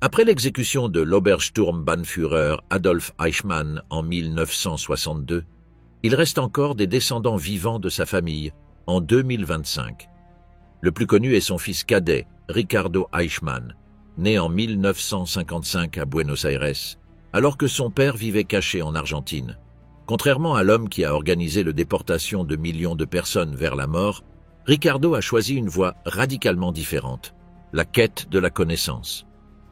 Après l'exécution de l'Obersturmbannführer Adolf Eichmann en 1962, il reste encore des descendants vivants de sa famille en 2025. Le plus connu est son fils cadet, Ricardo Eichmann, né en 1955 à Buenos Aires, alors que son père vivait caché en Argentine. Contrairement à l'homme qui a organisé la déportation de millions de personnes vers la mort, Ricardo a choisi une voie radicalement différente, la quête de la connaissance.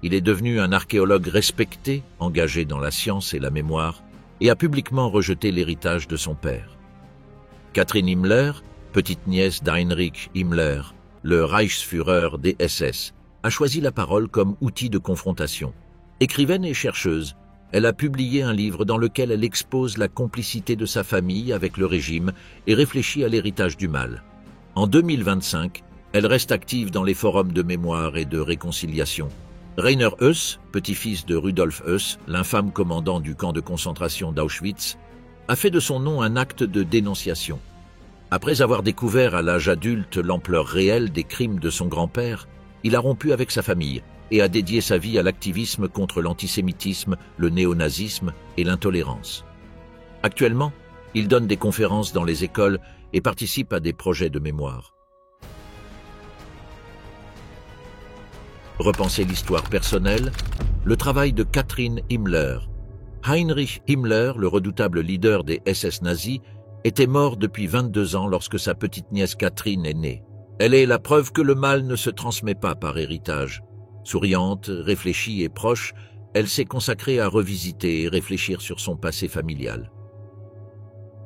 Il est devenu un archéologue respecté, engagé dans la science et la mémoire, et a publiquement rejeté l'héritage de son père. Katrin Himmler, petite nièce d'Heinrich Himmler, le Reichsführer des SS, a choisi la parole comme outil de confrontation. Écrivaine et chercheuse, elle a publié un livre dans lequel elle expose la complicité de sa famille avec le régime et réfléchit à l'héritage du mal. En 2025, elle reste active dans les forums de mémoire et de réconciliation. Rainer Höss, petit-fils de Rudolf Höss, l'infâme commandant du camp de concentration d'Auschwitz, a fait de son nom un acte de dénonciation. Après avoir découvert à l'âge adulte l'ampleur réelle des crimes de son grand-père, il a rompu avec sa famille et a dédié sa vie à l'activisme contre l'antisémitisme, le néonazisme et l'intolérance. Actuellement, il donne des conférences dans les écoles et participe à des projets de mémoire. Repenser l'histoire personnelle, le travail de Katrin Himmler. Heinrich Himmler, le redoutable leader des SS nazis, était mort depuis 22 ans lorsque sa petite nièce Katrin est née. Elle est la preuve que le mal ne se transmet pas par héritage. Souriante, réfléchie et proche, elle s'est consacrée à revisiter et réfléchir sur son passé familial.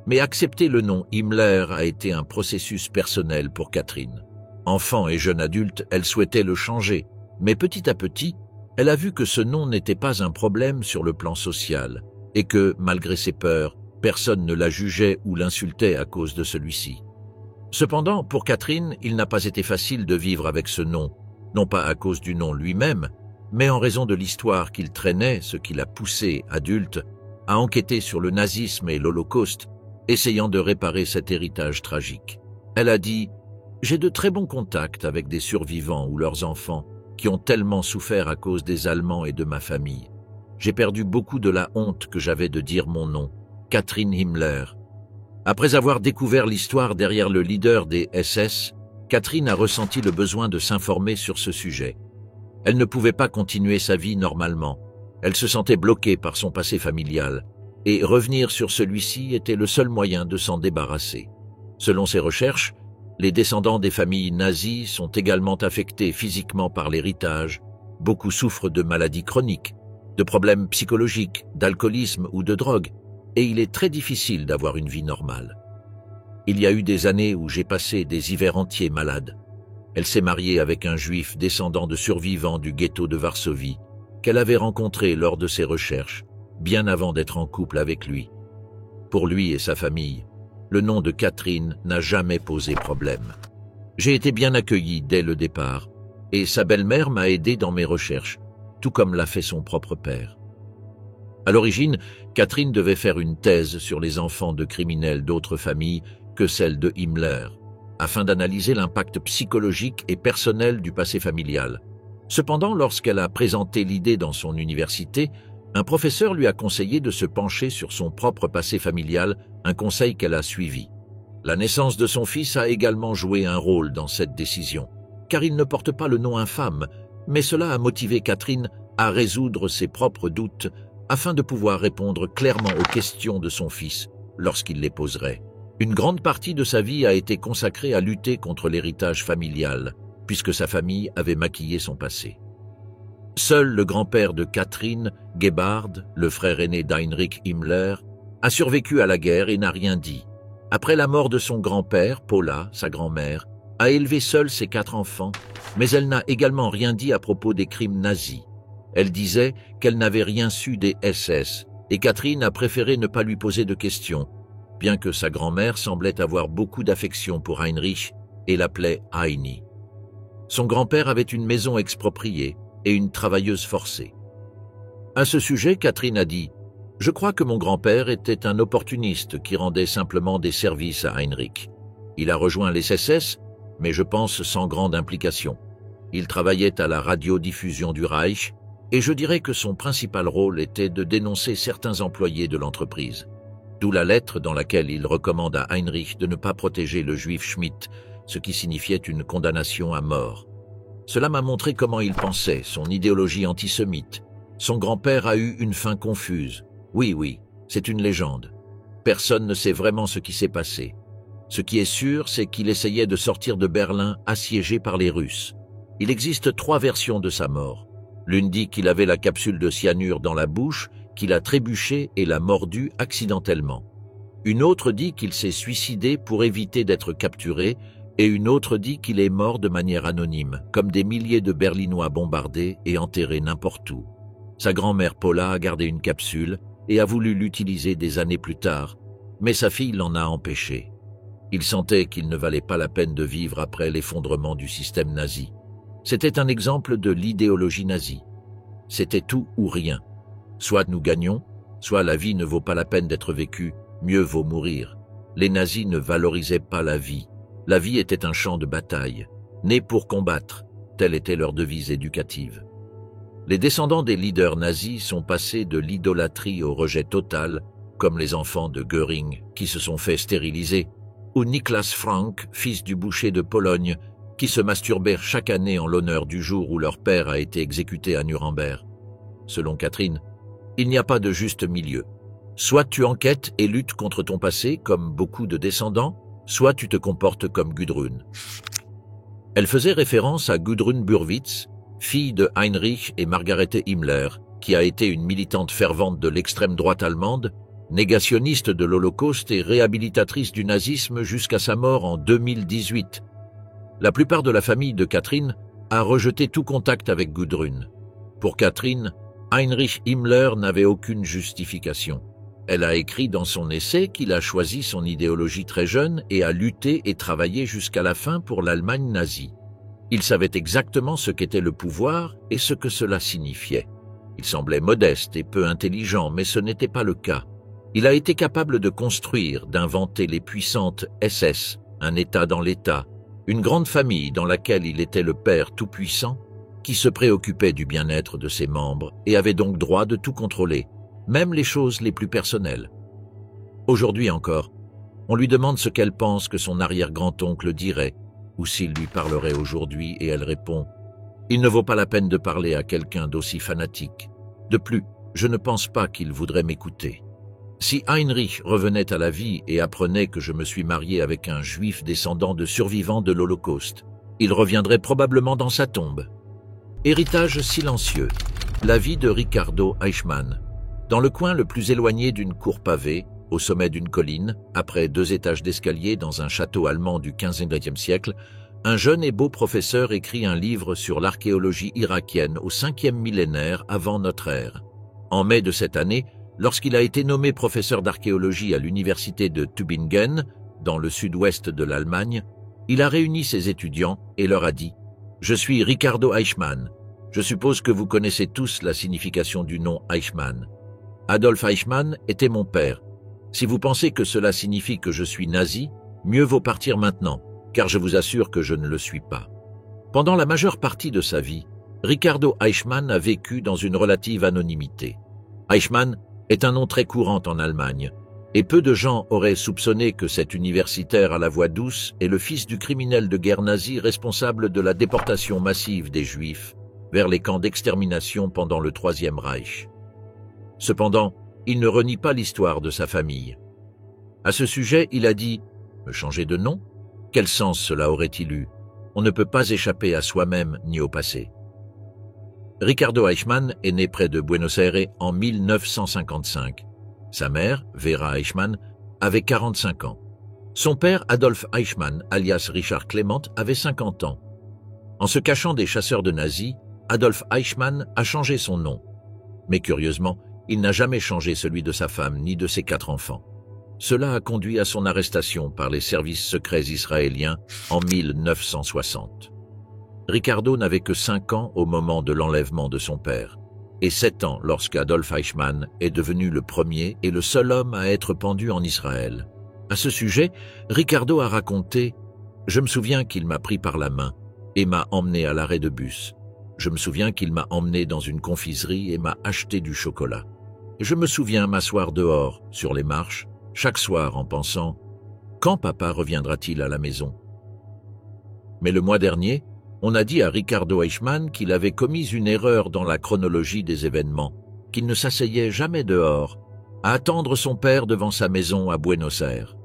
Mais accepter le nom Himmler a été un processus personnel pour Katrin. Enfant et jeune adulte, elle souhaitait le changer, mais petit à petit, elle a vu que ce nom n'était pas un problème sur le plan social et que, malgré ses peurs, personne ne la jugeait ou l'insultait à cause de celui-ci. Cependant, pour Katrin, il n'a pas été facile de vivre avec ce nom, non pas à cause du nom lui-même, mais en raison de l'histoire qu'il traînait, ce qui l'a poussée, adulte, à enquêter sur le nazisme et l'Holocauste, essayant de réparer cet héritage tragique. Elle a dit « J'ai de très bons contacts avec des survivants ou leurs enfants qui ont tellement souffert à cause des Allemands et de ma famille. J'ai perdu beaucoup de la honte que j'avais de dire mon nom, Katrin Himmler. » Après avoir découvert l'histoire derrière le leader des SS, Katrin a ressenti le besoin de s'informer sur ce sujet. Elle ne pouvait pas continuer sa vie normalement. Elle se sentait bloquée par son passé familial, et revenir sur celui-ci était le seul moyen de s'en débarrasser. Selon ses recherches, les descendants des familles nazies sont également affectés physiquement par l'héritage. Beaucoup souffrent de maladies chroniques, de problèmes psychologiques, d'alcoolisme ou de drogue, et il est très difficile d'avoir une vie normale. Il y a eu des années où j'ai passé des hivers entiers malade. Elle s'est mariée avec un juif descendant de survivants du ghetto de Varsovie, qu'elle avait rencontré lors de ses recherches, bien avant d'être en couple avec lui. Pour lui et sa famille, le nom de Katrin n'a jamais posé problème. J'ai été bien accueilli dès le départ, et sa belle-mère m'a aidé dans mes recherches, tout comme l'a fait son propre père. À l'origine, Katrin devait faire une thèse sur les enfants de criminels d'autres familles que celle de Himmler, afin d'analyser l'impact psychologique et personnel du passé familial. Cependant, lorsqu'elle a présenté l'idée dans son université, un professeur lui a conseillé de se pencher sur son propre passé familial, un conseil qu'elle a suivi. La naissance de son fils a également joué un rôle dans cette décision, car il ne porte pas le nom infâme, mais cela a motivé Katrin à résoudre ses propres doutes afin de pouvoir répondre clairement aux questions de son fils lorsqu'il les poserait. Une grande partie de sa vie a été consacrée à lutter contre l'héritage familial, puisque sa famille avait maquillé son passé. Seul le grand-père de Katrin, Gebhard, le frère aîné d'Heinrich Himmler, a survécu à la guerre et n'a rien dit. Après la mort de son grand-père, Paula, sa grand-mère, a élevé seule ses 4 enfants, mais elle n'a également rien dit à propos des crimes nazis. Elle disait qu'elle n'avait rien su des SS, et Katrin a préféré ne pas lui poser de questions, bien que sa grand-mère semblait avoir beaucoup d'affection pour Heinrich et l'appelait Heini. Son grand-père avait une maison expropriée et une travailleuse forcée. À ce sujet, Katrin a dit « Je crois que mon grand-père était un opportuniste qui rendait simplement des services à Heinrich. Il a rejoint les SS, mais je pense sans grande implication. Il travaillait à la radiodiffusion du Reich, Et je dirais que son principal rôle était de dénoncer certains employés de l'entreprise. D'où la lettre dans laquelle il recommande à Heinrich de ne pas protéger le juif Schmidt, ce qui signifiait une condamnation à mort. Cela m'a montré comment il pensait, son idéologie antisémite. Son grand-père a eu une fin confuse. Oui, c'est une légende. Personne ne sait vraiment ce qui s'est passé. Ce qui est sûr, c'est qu'il essayait de sortir de Berlin assiégé par les Russes. Il existe 3 versions de sa mort. L'une dit qu'il avait la capsule de cyanure dans la bouche, qu'il a trébuché et l'a mordu accidentellement. Une autre dit qu'il s'est suicidé pour éviter d'être capturé, et une autre dit qu'il est mort de manière anonyme, comme des milliers de Berlinois bombardés et enterrés n'importe où. Sa grand-mère Paula a gardé une capsule et a voulu l'utiliser des années plus tard, mais sa fille l'en a empêché. Il sentait qu'il ne valait pas la peine de vivre après l'effondrement du système nazi. C'était un exemple de l'idéologie nazie. C'était tout ou rien. Soit nous gagnons, soit la vie ne vaut pas la peine d'être vécue, mieux vaut mourir. Les nazis ne valorisaient pas la vie. La vie était un champ de bataille, né pour combattre, telle était leur devise éducative. Les descendants des leaders nazis sont passés de l'idolâtrie au rejet total, comme les enfants de Göring qui se sont fait stériliser, ou Niklas Frank, fils du boucher de Pologne, qui se masturbèrent chaque année en l'honneur du jour où leur père a été exécuté à Nuremberg. Selon Catherine, il n'y a pas de juste milieu. Soit tu enquêtes et luttes contre ton passé, comme beaucoup de descendants, soit tu te comportes comme Gudrun. Elle faisait référence à Gudrun Burwitz, fille de Heinrich et Margarete Himmler, qui a été une militante fervente de l'extrême droite allemande, négationniste de l'Holocauste et réhabilitatrice du nazisme jusqu'à sa mort en 2018. La plupart de la famille de Catherine a rejeté tout contact avec Gudrun. Pour Catherine, Heinrich Himmler n'avait aucune justification. Elle a écrit dans son essai qu'il a choisi son idéologie très jeune et a lutté et travaillé jusqu'à la fin pour l'Allemagne nazie. Il savait exactement ce qu'était le pouvoir et ce que cela signifiait. Il semblait modeste et peu intelligent, mais ce n'était pas le cas. Il a été capable de construire, d'inventer les puissantes SS, un État dans l'État, une grande famille dans laquelle il était le père tout-puissant, qui se préoccupait du bien-être de ses membres et avait donc droit de tout contrôler, même les choses les plus personnelles. Aujourd'hui encore, on lui demande ce qu'elle pense que son arrière-grand-oncle dirait, ou s'il lui parlerait aujourd'hui, et elle répond « Il ne vaut pas la peine de parler à quelqu'un d'aussi fanatique. De plus, je ne pense pas qu'il voudrait m'écouter. » Si Heinrich revenait à la vie et apprenait que je me suis marié avec un juif descendant de survivants de l'Holocauste, il reviendrait probablement dans sa tombe. Héritage silencieux. La vie de Ricardo Eichmann. Dans le coin le plus éloigné d'une cour pavée, au sommet d'une colline, après 2 étages d'escalier dans un château allemand du XVe siècle, un jeune et beau professeur écrit un livre sur l'archéologie irakienne au 5e millénaire avant notre ère. En mai de cette année, lorsqu'il a été nommé professeur d'archéologie à l'université de Tübingen, dans le sud-ouest de l'Allemagne, il a réuni ses étudiants et leur a dit « Je suis Ricardo Eichmann. Je suppose que vous connaissez tous la signification du nom Eichmann. Adolf Eichmann était mon père. Si vous pensez que cela signifie que je suis nazi, mieux vaut partir maintenant, car je vous assure que je ne le suis pas. » Pendant la majeure partie de sa vie, Ricardo Eichmann a vécu dans une relative anonymité. Eichmann est un nom très courant en Allemagne, et peu de gens auraient soupçonné que cet universitaire à la voix douce est le fils du criminel de guerre nazi responsable de la déportation massive des Juifs vers les camps d'extermination pendant le Troisième Reich. Cependant, il ne renie pas l'histoire de sa famille. À ce sujet, il a dit « Me changer de nom ? Quel sens cela aurait-il eu ? On ne peut pas échapper à soi-même ni au passé. » Ricardo Eichmann est né près de Buenos Aires en 1955. Sa mère, Vera Eichmann, avait 45 ans. Son père, Adolf Eichmann, alias Richard Clement, avait 50 ans. En se cachant des chasseurs de nazis, Adolf Eichmann a changé son nom. Mais curieusement, il n'a jamais changé celui de sa femme ni de ses 4 enfants. Cela a conduit à son arrestation par les services secrets israéliens en 1960. Ricardo n'avait que 5 ans au moment de l'enlèvement de son père, et 7 ans lorsqu'Adolf Eichmann est devenu le premier et le seul homme à être pendu en Israël. À ce sujet, Ricardo a raconté « Je me souviens qu'il m'a pris par la main et m'a emmené à l'arrêt de bus. Je me souviens qu'il m'a emmené dans une confiserie et m'a acheté du chocolat. Et je me souviens m'asseoir dehors, sur les marches, chaque soir en pensant « Quand papa reviendra-t-il à la maison ?» Mais le mois dernier, on a dit à Ricardo Eichmann qu'il avait commis une erreur dans la chronologie des événements, qu'il ne s'asseyait jamais dehors, à attendre son père devant sa maison à Buenos Aires.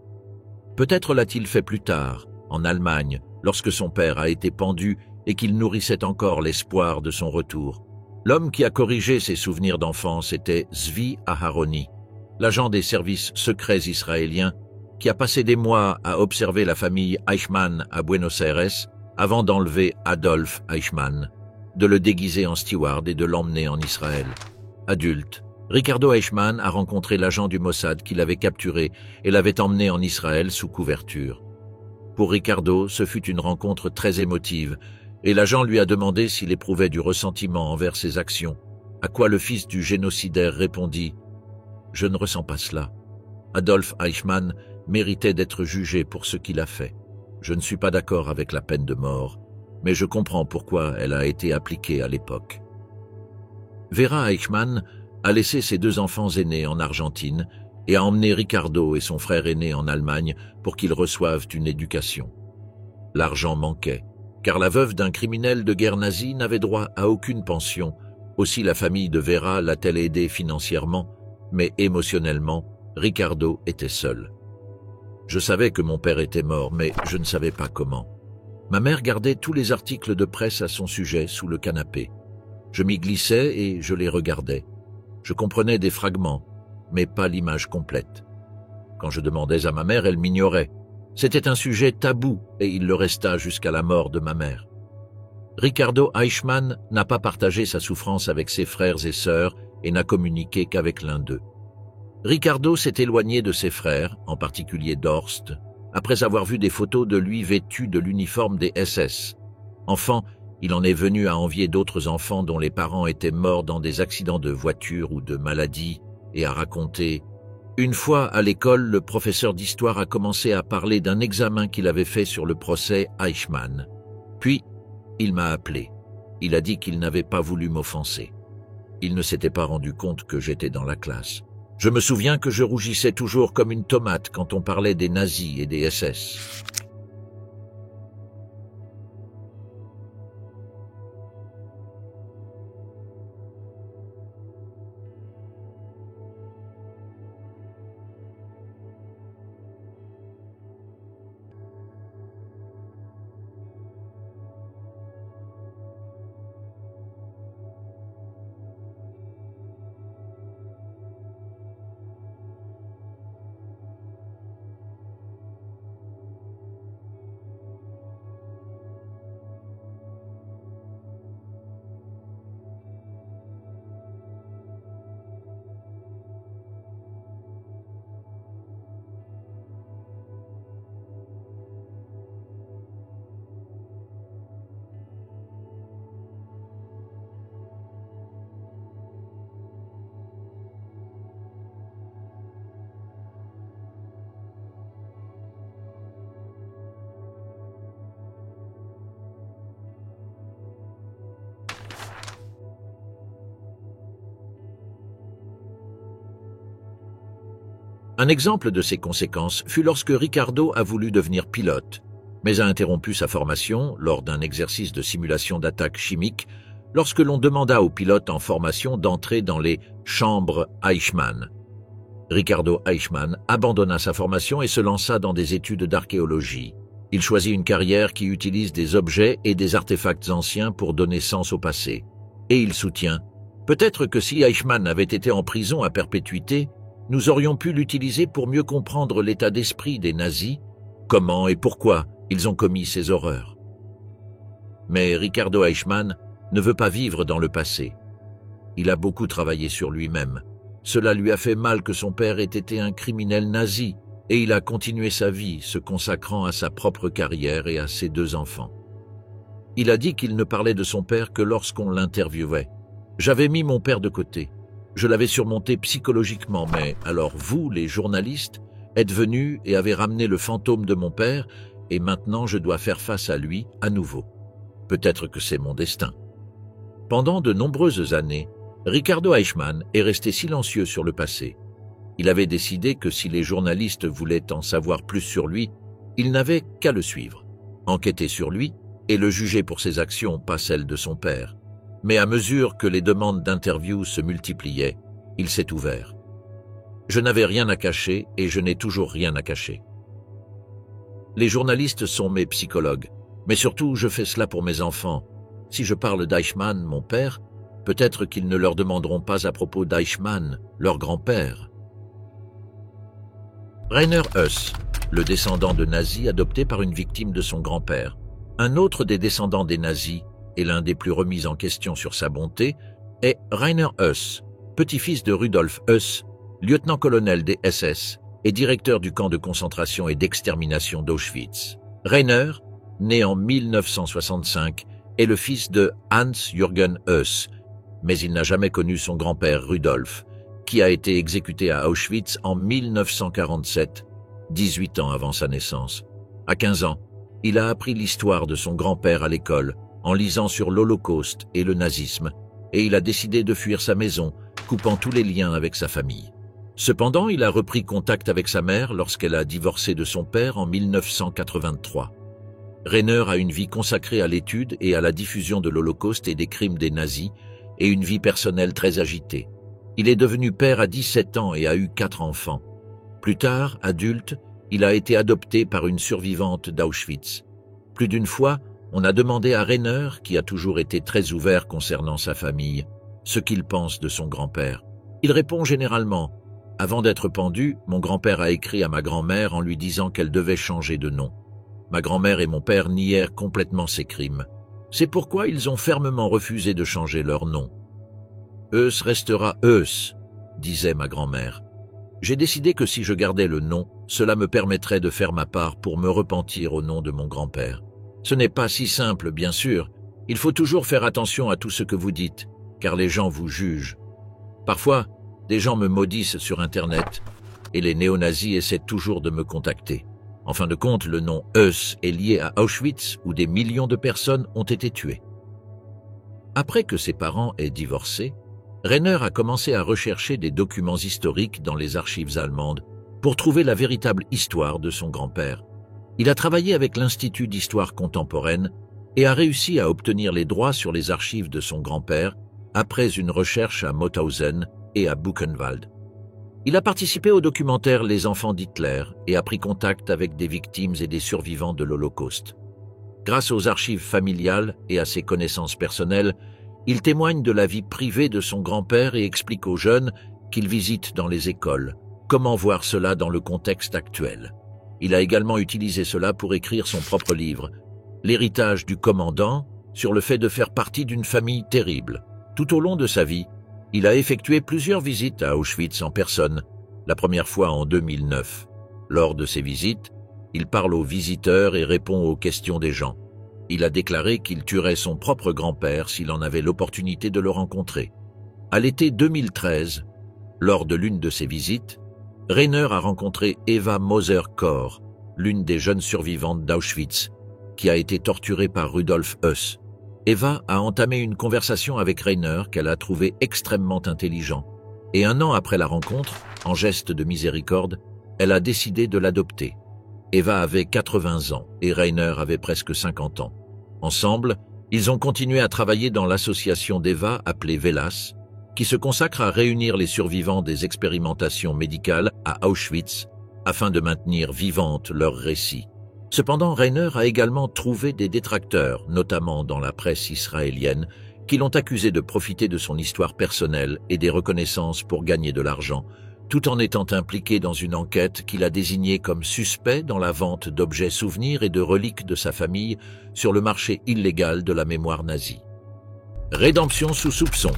Peut-être l'a-t-il fait plus tard, en Allemagne, lorsque son père a été pendu et qu'il nourrissait encore l'espoir de son retour. L'homme qui a corrigé ses souvenirs d'enfance était Zvi Aharoni, l'agent des services secrets israéliens qui a passé des mois à observer la famille Eichmann à Buenos Aires avant d'enlever Adolf Eichmann, de le déguiser en steward et de l'emmener en Israël. Adulte, Ricardo Eichmann a rencontré l'agent du Mossad qui l'avait capturé et l'avait emmené en Israël sous couverture. Pour Ricardo, ce fut une rencontre très émotive, et l'agent lui a demandé s'il éprouvait du ressentiment envers ses actions, à quoi le fils du génocidaire répondit « Je ne ressens pas cela. Adolf Eichmann méritait d'être jugé pour ce qu'il a fait. Je ne suis pas d'accord avec la peine de mort, mais je comprends pourquoi elle a été appliquée à l'époque. » Vera Eichmann a laissé ses 2 enfants aînés en Argentine et a emmené Ricardo et son frère aîné en Allemagne pour qu'ils reçoivent une éducation. L'argent manquait, car la veuve d'un criminel de guerre nazi n'avait droit à aucune pension. Aussi la famille de Vera l'a-t-elle aidé financièrement, mais émotionnellement, Ricardo était seul. Je savais que mon père était mort, mais je ne savais pas comment. Ma mère gardait tous les articles de presse à son sujet sous le canapé. Je m'y glissais et je les regardais. Je comprenais des fragments, mais pas l'image complète. Quand je demandais à ma mère, elle m'ignorait. C'était un sujet tabou et il le resta jusqu'à la mort de ma mère. Ricardo Eichmann n'a pas partagé sa souffrance avec ses frères et sœurs et n'a communiqué qu'avec l'un d'eux. Ricardo s'est éloigné de ses frères, en particulier d'Horst, après avoir vu des photos de lui vêtu de l'uniforme des SS. Enfant, il en est venu à envier d'autres enfants dont les parents étaient morts dans des accidents de voiture ou de maladie et à raconter « Une fois à l'école, le professeur d'histoire a commencé à parler d'un examen qu'il avait fait sur le procès Eichmann. Puis, il m'a appelé. Il a dit qu'il n'avait pas voulu m'offenser. Il ne s'était pas rendu compte que j'étais dans la classe. Je me souviens que je rougissais toujours comme une tomate quand on parlait des nazis et des SS. » Un exemple de ces conséquences fut lorsque Ricardo a voulu devenir pilote, mais a interrompu sa formation lors d'un exercice de simulation d'attaque chimique lorsque l'on demanda aux pilotes en formation d'entrer dans les chambres Eichmann. Ricardo Eichmann abandonna sa formation et se lança dans des études d'archéologie. Il choisit une carrière qui utilise des objets et des artefacts anciens pour donner sens au passé. Et il soutient « Peut-être que si Eichmann avait été en prison à perpétuité, nous aurions pu l'utiliser pour mieux comprendre l'état d'esprit des nazis, comment et pourquoi ils ont commis ces horreurs. » Mais Ricardo Eichmann ne veut pas vivre dans le passé. Il a beaucoup travaillé sur lui-même. Cela lui a fait mal que son père ait été un criminel nazi, et il a continué sa vie, se consacrant à sa propre carrière et à ses 2 enfants. Il a dit qu'il ne parlait de son père que lorsqu'on l'interviewait. « J'avais mis mon père de côté. Je l'avais surmonté psychologiquement, mais alors vous, les journalistes, êtes venus et avez ramené le fantôme de mon père, et maintenant je dois faire face à lui à nouveau. Peut-être que c'est mon destin. » Pendant de nombreuses années, Ricardo Eichmann est resté silencieux sur le passé. Il avait décidé que si les journalistes voulaient en savoir plus sur lui, ils n'avaient qu'à le suivre, enquêter sur lui et le juger pour ses actions, pas celles de son père. Mais à mesure que les demandes d'interview se multipliaient, il s'est ouvert. Je n'avais rien à cacher et je n'ai toujours rien à cacher. Les journalistes sont mes psychologues, mais surtout je fais cela pour mes enfants. Si je parle d'Eichmann, mon père, peut-être qu'ils ne leur demanderont pas à propos d'Eichmann, leur grand-père. Rainer Höss, le descendant de nazis adopté par une victime de son grand-père. Un autre des descendants des nazis, et l'un des plus remis en question sur sa bonté, est Rainer Höss, petit-fils de Rudolf Höss, lieutenant-colonel des SS et directeur du camp de concentration et d'extermination d'Auschwitz. Rainer, né en 1965, est le fils de Hans-Jürgen Höss, mais il n'a jamais connu son grand-père Rudolf, qui a été exécuté à Auschwitz en 1947, 18 ans avant sa naissance. À 15 ans, il a appris l'histoire de son grand-père à l'école, en lisant sur l'Holocauste et le nazisme, et il a décidé de fuir sa maison, coupant tous les liens avec sa famille. Cependant, il a repris contact avec sa mère lorsqu'elle a divorcé de son père en 1983. Rainer a une vie consacrée à l'étude et à la diffusion de l'Holocauste et des crimes des nazis, et une vie personnelle très agitée. Il est devenu père à 17 ans et a eu 4 enfants. Plus tard, adulte, il a été adopté par une survivante d'Auschwitz. Plus d'une fois, on a demandé à Rainer, qui a toujours été très ouvert concernant sa famille, ce qu'il pense de son grand-père. Il répond généralement « Avant d'être pendu, mon grand-père a écrit à ma grand-mère en lui disant qu'elle devait changer de nom. Ma grand-mère et mon père nièrent complètement ces crimes. C'est pourquoi ils ont fermement refusé de changer leur nom. Höss restera Höss, disait ma grand-mère. J'ai décidé que si je gardais le nom, cela me permettrait de faire ma part pour me repentir au nom de mon grand-père. Ce n'est pas si simple, bien sûr. Il faut toujours faire attention à tout ce que vous dites, car les gens vous jugent. Parfois, des gens me maudissent sur Internet, et les néo-nazis essaient toujours de me contacter. En fin de compte, le nom Höss est lié à Auschwitz, où des millions de personnes ont été tuées. Après que ses parents aient divorcé, Rainer a commencé à rechercher des documents historiques dans les archives allemandes pour trouver la véritable histoire de son grand-père. Il a travaillé avec l'Institut d'histoire contemporaine et a réussi à obtenir les droits sur les archives de son grand-père après une recherche à Mauthausen et à Buchenwald. Il a participé au documentaire Les enfants d'Hitler et a pris contact avec des victimes et des survivants de l'Holocauste. Grâce aux archives familiales et à ses connaissances personnelles, il témoigne de la vie privée de son grand-père et explique aux jeunes qu'il visite dans les écoles comment voir cela dans le contexte actuel. Il a également utilisé cela pour écrire son propre livre, L'héritage du commandant, sur le fait de faire partie d'une famille terrible. Tout au long de sa vie, il a effectué plusieurs visites à Auschwitz en personne, la première fois en 2009. Lors de ces visites, il parle aux visiteurs et répond aux questions des gens. Il a déclaré qu'il tuerait son propre grand-père s'il en avait l'opportunité de le rencontrer. À l'été 2013, lors de l'une de ses visites, Rainer a rencontré Eva Moser-Kor, l'une des jeunes survivantes d'Auschwitz, qui a été torturée par Rudolf Höss. Eva a entamé une conversation avec Rainer qu'elle a trouvé extrêmement intelligent, et 1 an après la rencontre, en geste de miséricorde, elle a décidé de l'adopter. Eva avait 80 ans et Rainer avait presque 50 ans. Ensemble, ils ont continué à travailler dans l'association d'Eva appelée Velas, qui se consacre à réunir les survivants des expérimentations médicales à Auschwitz afin de maintenir vivantes leurs récits. Cependant, Rainer a également trouvé des détracteurs, notamment dans la presse israélienne, qui l'ont accusé de profiter de son histoire personnelle et des reconnaissances pour gagner de l'argent, tout en étant impliqué dans une enquête qu'il a désignée comme suspect dans la vente d'objets souvenirs et de reliques de sa famille sur le marché illégal de la mémoire nazie. Rédemption sous soupçon.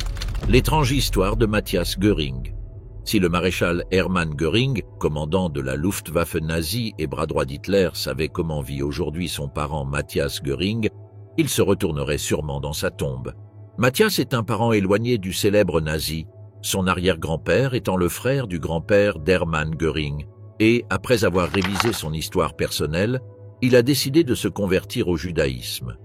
L'étrange histoire de Matthias Göring. Si le maréchal Hermann Göring, commandant de la Luftwaffe nazie et bras droit d'Hitler, savait comment vit aujourd'hui son parent Matthias Göring, il se retournerait sûrement dans sa tombe. Matthias est un parent éloigné du célèbre nazi, son arrière-grand-père étant le frère du grand-père d'Hermann Göring, et, après avoir révisé son histoire personnelle, il a décidé de se convertir au judaïsme.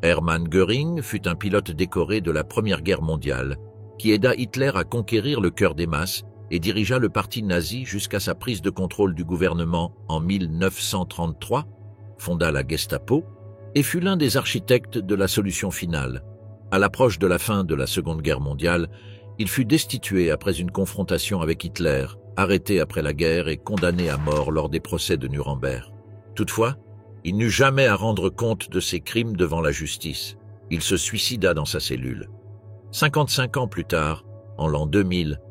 Hermann Göring fut un pilote décoré de la Première Guerre mondiale, qui aida Hitler à conquérir le cœur des masses et dirigea le parti nazi jusqu'à sa prise de contrôle du gouvernement en 1933, fonda la Gestapo et fut l'un des architectes de la solution finale. À l'approche de la fin de la Seconde Guerre mondiale, il fut destitué après une confrontation avec Hitler, arrêté après la guerre et condamné à mort lors des procès de Nuremberg. Toutefois, il n'eut jamais à rendre compte de ses crimes devant la justice. Il se suicida dans sa cellule. 55 ans plus tard, en l'an 2000,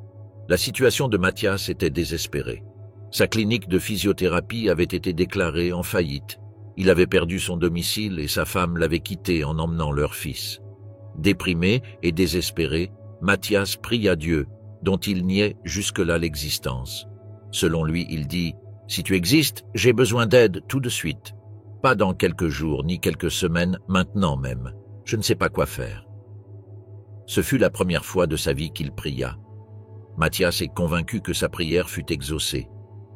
la situation de Mathias était désespérée. Sa clinique de physiothérapie avait été déclarée en faillite. Il avait perdu son domicile et sa femme l'avait quitté en emmenant leur fils. Déprimé et désespéré, Mathias pria Dieu, dont il niait jusque-là l'existence. Selon lui, il dit « Si tu existes, j'ai besoin d'aide tout de suite. Pas dans quelques jours ni quelques semaines, maintenant même. Je ne sais pas quoi faire. » Ce fut la première fois de sa vie qu'il pria. Mathias est convaincu que sa prière fut exaucée.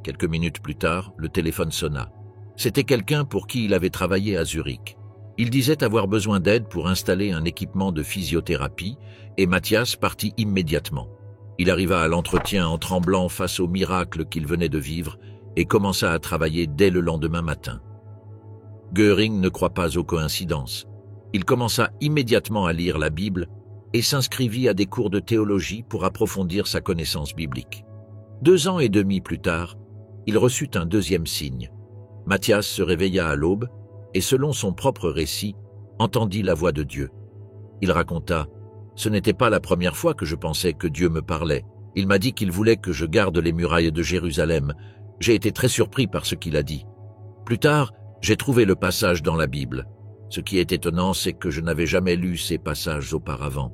Quelques minutes plus tard, le téléphone sonna. C'était quelqu'un pour qui il avait travaillé à Zurich. Il disait avoir besoin d'aide pour installer un équipement de physiothérapie et Mathias partit immédiatement. Il arriva à l'entretien en tremblant face au miracle qu'il venait de vivre et commença à travailler dès le lendemain matin. Göring ne croit pas aux coïncidences. Il commença immédiatement à lire la Bible et s'inscrivit à des cours de théologie pour approfondir sa connaissance biblique. 2 ans et demi plus tard, il reçut un deuxième signe. Mathias se réveilla à l'aube et, selon son propre récit, entendit la voix de Dieu. Il raconta « Ce n'était pas la première fois que je pensais que Dieu me parlait. Il m'a dit qu'il voulait que je garde les murailles de Jérusalem. J'ai été très surpris par ce qu'il a dit. Plus tard, j'ai trouvé le passage dans la Bible. Ce qui est étonnant, c'est que je n'avais jamais lu ces passages auparavant. »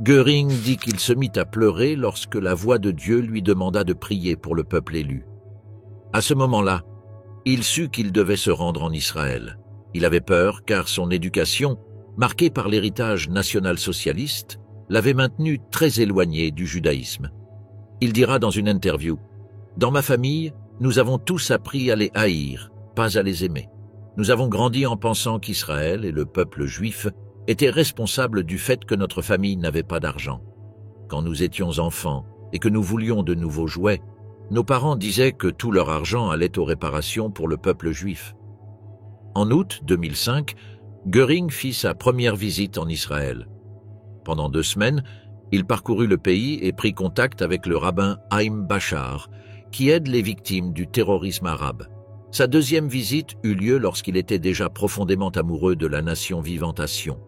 Göring dit qu'il se mit à pleurer lorsque la voix de Dieu lui demanda de prier pour le peuple élu. À ce moment-là, il sut qu'il devait se rendre en Israël. Il avait peur car son éducation, marquée par l'héritage national-socialiste, l'avait maintenu très éloigné du judaïsme. Il dira dans une interview « Dans ma famille, nous avons tous appris à les haïr, pas à les aimer. Nous avons grandi en pensant qu'Israël et le peuple juif étaient responsables du fait que notre famille n'avait pas d'argent. Quand nous étions enfants et que nous voulions de nouveaux jouets, nos parents disaient que tout leur argent allait aux réparations pour le peuple juif. » En août 2005, Göring fit sa première visite en Israël. Pendant 2 semaines, il parcourut le pays et prit contact avec le rabbin Haïm Bachar, qui aide les victimes du terrorisme arabe. Sa deuxième visite eut lieu lorsqu'il était déjà profondément amoureux de la nation vivante à Sion.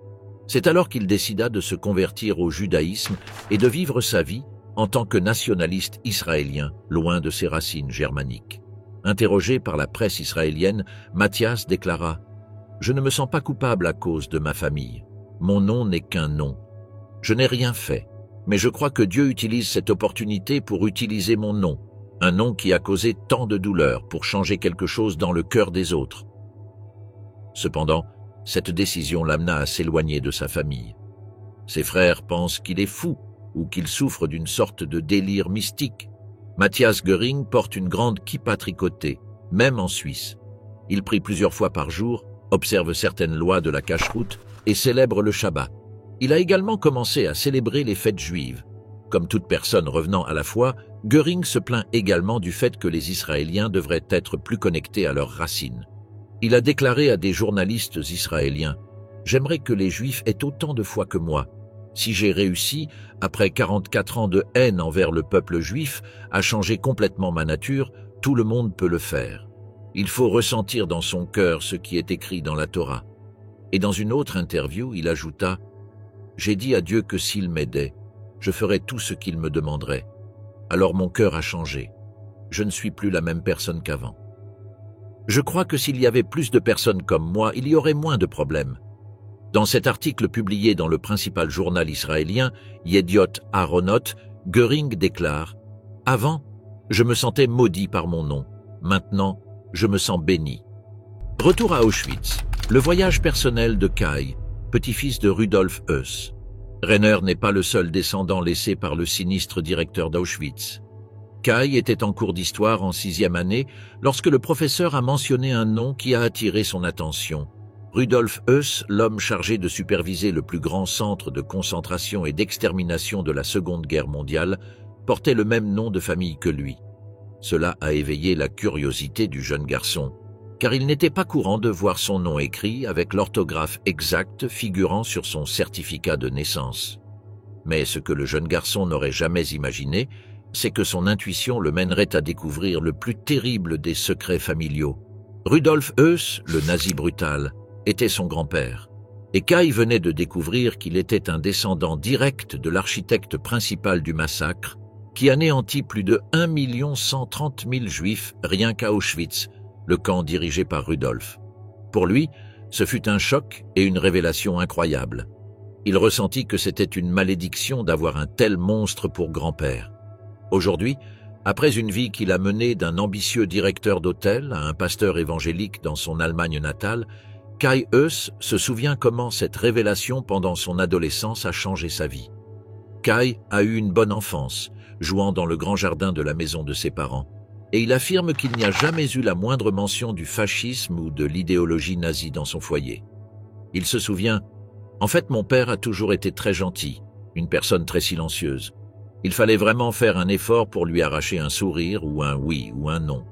C'est alors qu'il décida de se convertir au judaïsme et de vivre sa vie en tant que nationaliste israélien, loin de ses racines germaniques. Interrogé par la presse israélienne, Mathias déclara « Je ne me sens pas coupable à cause de ma famille. Mon nom n'est qu'un nom. Je n'ai rien fait, mais je crois que Dieu utilise cette opportunité pour utiliser mon nom, un nom qui a causé tant de douleur pour changer quelque chose dans le cœur des autres. » Cependant, cette décision l'amena à s'éloigner de sa famille. Ses frères pensent qu'il est fou ou qu'il souffre d'une sorte de délire mystique. Mathias Göring porte une grande kippa tricotée, même en Suisse. Il prie plusieurs fois par jour, observe certaines lois de la cacheroute et célèbre le Shabbat. Il a également commencé à célébrer les fêtes juives. Comme toute personne revenant à la foi, Göring se plaint également du fait que les Israéliens devraient être plus connectés à leurs racines. Il a déclaré à des journalistes israéliens « J'aimerais que les Juifs aient autant de foi que moi. Si j'ai réussi, après 44 ans de haine envers le peuple juif, à changer complètement ma nature, tout le monde peut le faire. Il faut ressentir dans son cœur ce qui est écrit dans la Torah. » Et dans une autre interview, il ajouta « J'ai dit à Dieu que s'il m'aidait, je ferais tout ce qu'il me demanderait. Alors mon cœur a changé. Je ne suis plus la même personne qu'avant. Je crois que s'il y avait plus de personnes comme moi, il y aurait moins de problèmes. » Dans cet article publié dans le principal journal israélien, Yediot Aharonot, Göring déclare « Avant, je me sentais maudit par mon nom. Maintenant, je me sens béni. » Retour à Auschwitz, le voyage personnel de Kai, petit-fils de Rudolf Höss. Rainer n'est pas le seul descendant laissé par le sinistre directeur d'Auschwitz. Kai était en cours d'histoire en 6e année lorsque le professeur a mentionné un nom qui a attiré son attention. Rudolf Höss, l'homme chargé de superviser le plus grand centre de concentration et d'extermination de la Seconde Guerre mondiale, portait le même nom de famille que lui. Cela a éveillé la curiosité du jeune garçon, car il n'était pas courant de voir son nom écrit avec l'orthographe exacte figurant sur son certificat de naissance. Mais ce que le jeune garçon n'aurait jamais imaginé, c'est que son intuition le mènerait à découvrir le plus terrible des secrets familiaux. Rudolf Höss, le nazi brutal, était son grand-père, et Kai venait de découvrir qu'il était un descendant direct de l'architecte principal du massacre, qui anéantit plus de 1 130 000 juifs rien qu'à Auschwitz, le camp dirigé par Rudolf. Pour lui, ce fut un choc et une révélation incroyable. Il ressentit que c'était une malédiction d'avoir un tel monstre pour grand-père. Aujourd'hui, après une vie qu'il a menée d'un ambitieux directeur d'hôtel à un pasteur évangélique dans son Allemagne natale, Kai Höss se souvient comment cette révélation pendant son adolescence a changé sa vie. Kai a eu une bonne enfance, jouant dans le grand jardin de la maison de ses parents, et il affirme qu'il n'y a jamais eu la moindre mention du fascisme ou de l'idéologie nazie dans son foyer. Il se souvient « En fait, mon père a toujours été très gentil, une personne très silencieuse. Il fallait vraiment faire un effort pour lui arracher un sourire ou un oui ou un non.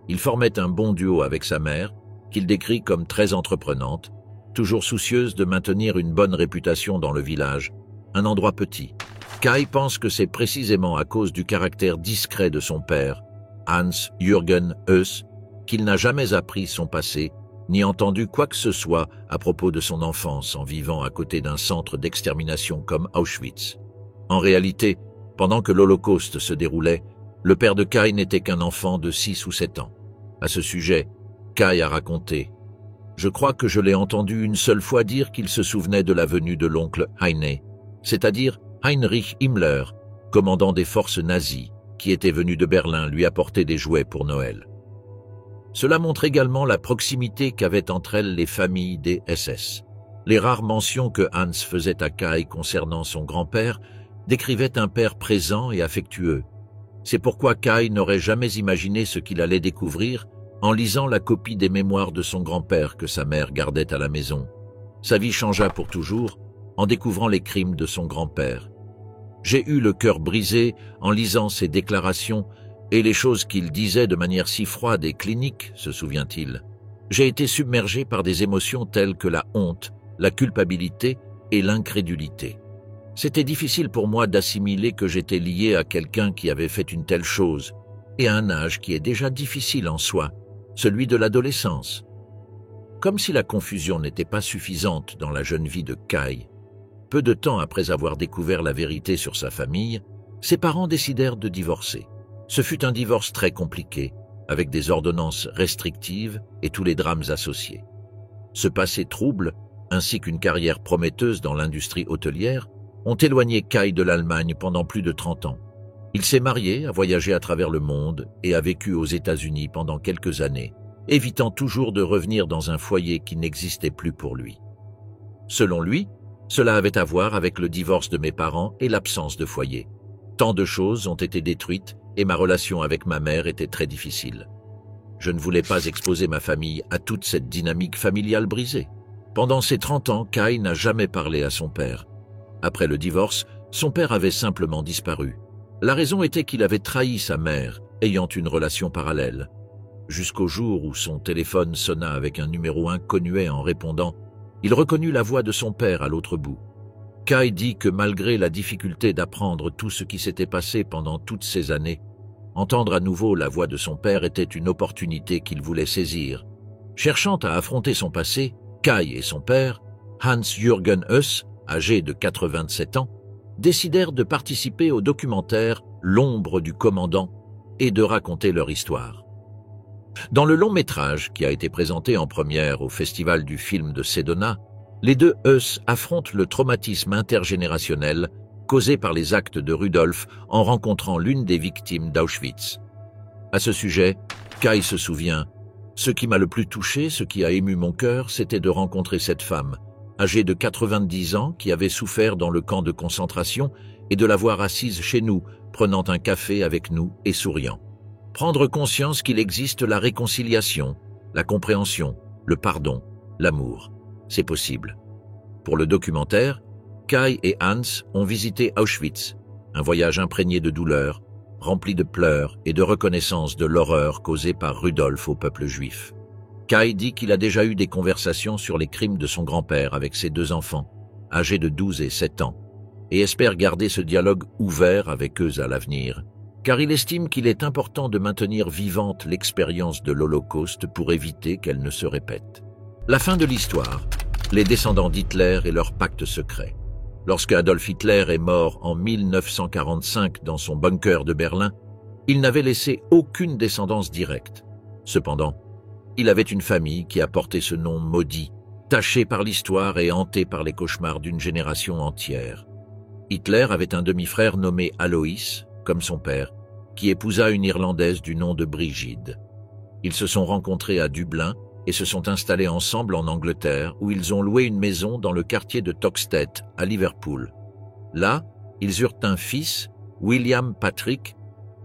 Il formait un bon duo avec sa mère, qu'il décrit comme très entreprenante, toujours soucieuse de maintenir une bonne réputation dans le village, un endroit petit. Kai pense que c'est précisément à cause du caractère discret de son père, Hans-Jürgen Höss, qu'il n'a jamais appris son passé, ni entendu quoi que ce soit à propos de son enfance en vivant à côté d'un centre d'extermination comme Auschwitz. En réalité, pendant que l'Holocauste se déroulait, le père de Kai n'était qu'un enfant de 6 ou 7 ans. À ce sujet, Kai a raconté « Je crois que je l'ai entendu une seule fois dire qu'il se souvenait de la venue de l'oncle Heine, c'est-à-dire Heinrich Himmler, commandant des forces nazies, qui était venu de Berlin lui apporter des jouets pour Noël. » Cela montre également la proximité qu'avaient entre elles les familles des SS. Les rares mentions que Hans faisait à Kai concernant son grand-père décrivaient un père présent et affectueux. C'est pourquoi Kai n'aurait jamais imaginé ce qu'il allait découvrir en lisant la copie des mémoires de son grand-père que sa mère gardait à la maison. Sa vie changea pour toujours en découvrant les crimes de son grand-père. J'ai eu le cœur brisé en lisant ses déclarations et les choses qu'il disait de manière si froide et clinique, se souvient-il. J'ai été submergé par des émotions telles que la honte, la culpabilité et l'incrédulité. C'était difficile pour moi d'assimiler que j'étais lié à quelqu'un qui avait fait une telle chose, et à un âge qui est déjà difficile en soi, celui de l'adolescence. Comme si la confusion n'était pas suffisante dans la jeune vie de Kai, peu de temps après avoir découvert la vérité sur sa famille, ses parents décidèrent de divorcer. Ce fut un divorce très compliqué, avec des ordonnances restrictives et tous les drames associés. Ce passé trouble, ainsi qu'une carrière prometteuse dans l'industrie hôtelière, ont éloigné Kai de l'Allemagne pendant plus de 30 ans. Il s'est marié, a voyagé à travers le monde et a vécu aux États-Unis pendant quelques années, évitant toujours de revenir dans un foyer qui n'existait plus pour lui. Selon lui, cela avait à voir avec le divorce de mes parents et l'absence de foyer. Tant de choses ont été détruites et ma relation avec ma mère était très difficile. Je ne voulais pas exposer ma famille à toute cette dynamique familiale brisée. Pendant ces 30 ans, Kai n'a jamais parlé à son père. Après le divorce, son père avait simplement disparu. La raison était qu'il avait trahi sa mère, ayant une relation parallèle. Jusqu'au jour où son téléphone sonna avec un numéro inconnu en répondant, il reconnut la voix de son père à l'autre bout. Kai dit que malgré la difficulté d'apprendre tout ce qui s'était passé pendant toutes ces années, entendre à nouveau la voix de son père était une opportunité qu'il voulait saisir. Cherchant à affronter son passé, Kai et son père, Hans-Jürgen Höss, âgé de 87 ans, décidèrent de participer au documentaire « L'ombre du commandant » et de raconter leur histoire. Dans le long-métrage qui a été présenté en première au Festival du film de Sedona, les deux Höss affrontent le traumatisme intergénérationnel causé par les actes de Rudolf en rencontrant l'une des victimes d'Auschwitz. À ce sujet, Kai se souvient « Ce qui m'a le plus touché, ce qui a ému mon cœur, c'était de rencontrer cette femme, âgée de 90 ans, qui avait souffert dans le camp de concentration et de la voir assise chez nous, prenant un café avec nous et souriant. Prendre conscience qu'il existe la réconciliation, la compréhension, le pardon, L'amour, c'est possible. Pour le documentaire, Kai et Hans ont visité Auschwitz, un voyage imprégné de douleur, rempli de pleurs et de reconnaissance de l'horreur causée par Rudolf au peuple juif. Kai dit qu'il a déjà eu des conversations sur les crimes de son grand-père avec ses 2 enfants, âgés de 12 et 7 ans, et espère garder ce dialogue ouvert avec eux à l'avenir, car il estime qu'il est important de maintenir vivante l'expérience de l'Holocauste pour éviter qu'elle ne se répète. La fin de l'histoire, les descendants d'Hitler et leur pacte secret. Lorsque Adolf Hitler est mort en 1945 dans son bunker de Berlin, il n'avait laissé aucune descendance directe. Cependant, il avait une famille qui a porté ce nom maudit, taché par l'histoire et hanté par les cauchemars d'une génération entière. Hitler avait un demi-frère nommé Alois, comme son père, qui épousa une Irlandaise du nom de Brigide. Ils se sont rencontrés à Dublin et se sont installés ensemble en Angleterre, où ils ont loué une maison dans le quartier de Toxteth, à Liverpool. Là, ils eurent un fils, William Patrick,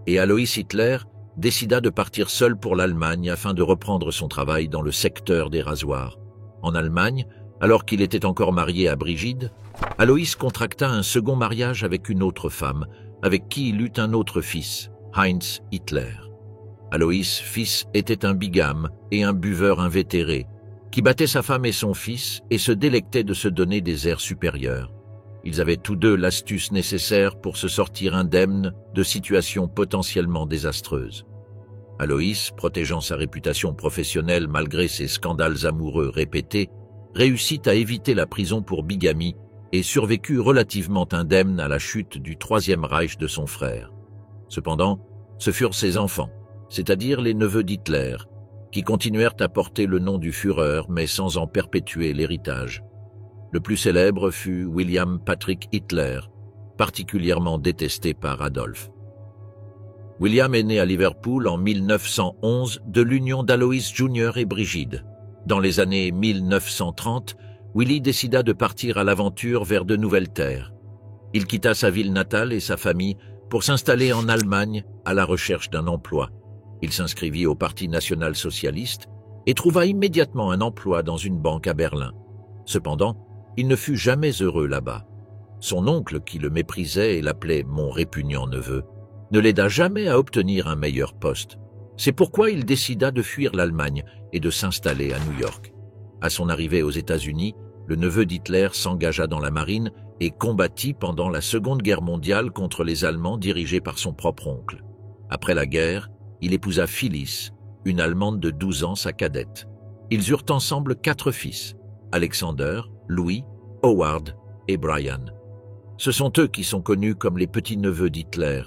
et Alois Hitler décida de partir seul pour l'Allemagne afin de reprendre son travail dans le secteur des rasoirs. En Allemagne, alors qu'il était encore marié à Brigide, Alois contracta un second mariage avec une autre femme, avec qui il eut un autre fils, Heinz Hitler. Alois, fils, était un bigame et un buveur invétéré, qui battait sa femme et son fils et se délectait de se donner des airs supérieurs. Ils avaient tous deux l'astuce nécessaire pour se sortir indemnes de situations potentiellement désastreuses. Alois, protégeant sa réputation professionnelle malgré ses scandales amoureux répétés, réussit à éviter la prison pour bigamie et survécut relativement indemne à la chute du Troisième Reich de son frère. Cependant, ce furent ses enfants, c'est-à-dire les neveux d'Hitler, qui continuèrent à porter le nom du Führer mais sans en perpétuer l'héritage. Le plus célèbre fut William Patrick Hitler, particulièrement détesté par Adolf. William est né à Liverpool en 1911 de l'union d'Alois Jr. et Brigide. Dans les années 1930, Willy décida de partir à l'aventure vers de nouvelles terres. Il quitta sa ville natale et sa famille pour s'installer en Allemagne à la recherche d'un emploi. Il s'inscrivit au Parti national-socialiste et trouva immédiatement un emploi dans une banque à Berlin. Cependant, il ne fut jamais heureux là-bas. Son oncle, qui le méprisait et l'appelait « mon répugnant neveu », ne l'aida jamais à obtenir un meilleur poste. C'est pourquoi il décida de fuir l'Allemagne et de s'installer à New York. À son arrivée aux États-Unis, le neveu d'Hitler s'engagea dans la marine et combattit pendant la Seconde Guerre mondiale contre les Allemands dirigés par son propre oncle. Après la guerre, il épousa Phyllis, une Allemande de 12 ans, sa cadette. Ils eurent ensemble 4 fils, Alexander, Louis, Howard et Brian. Ce sont eux qui sont connus comme les petits-neveux d'Hitler.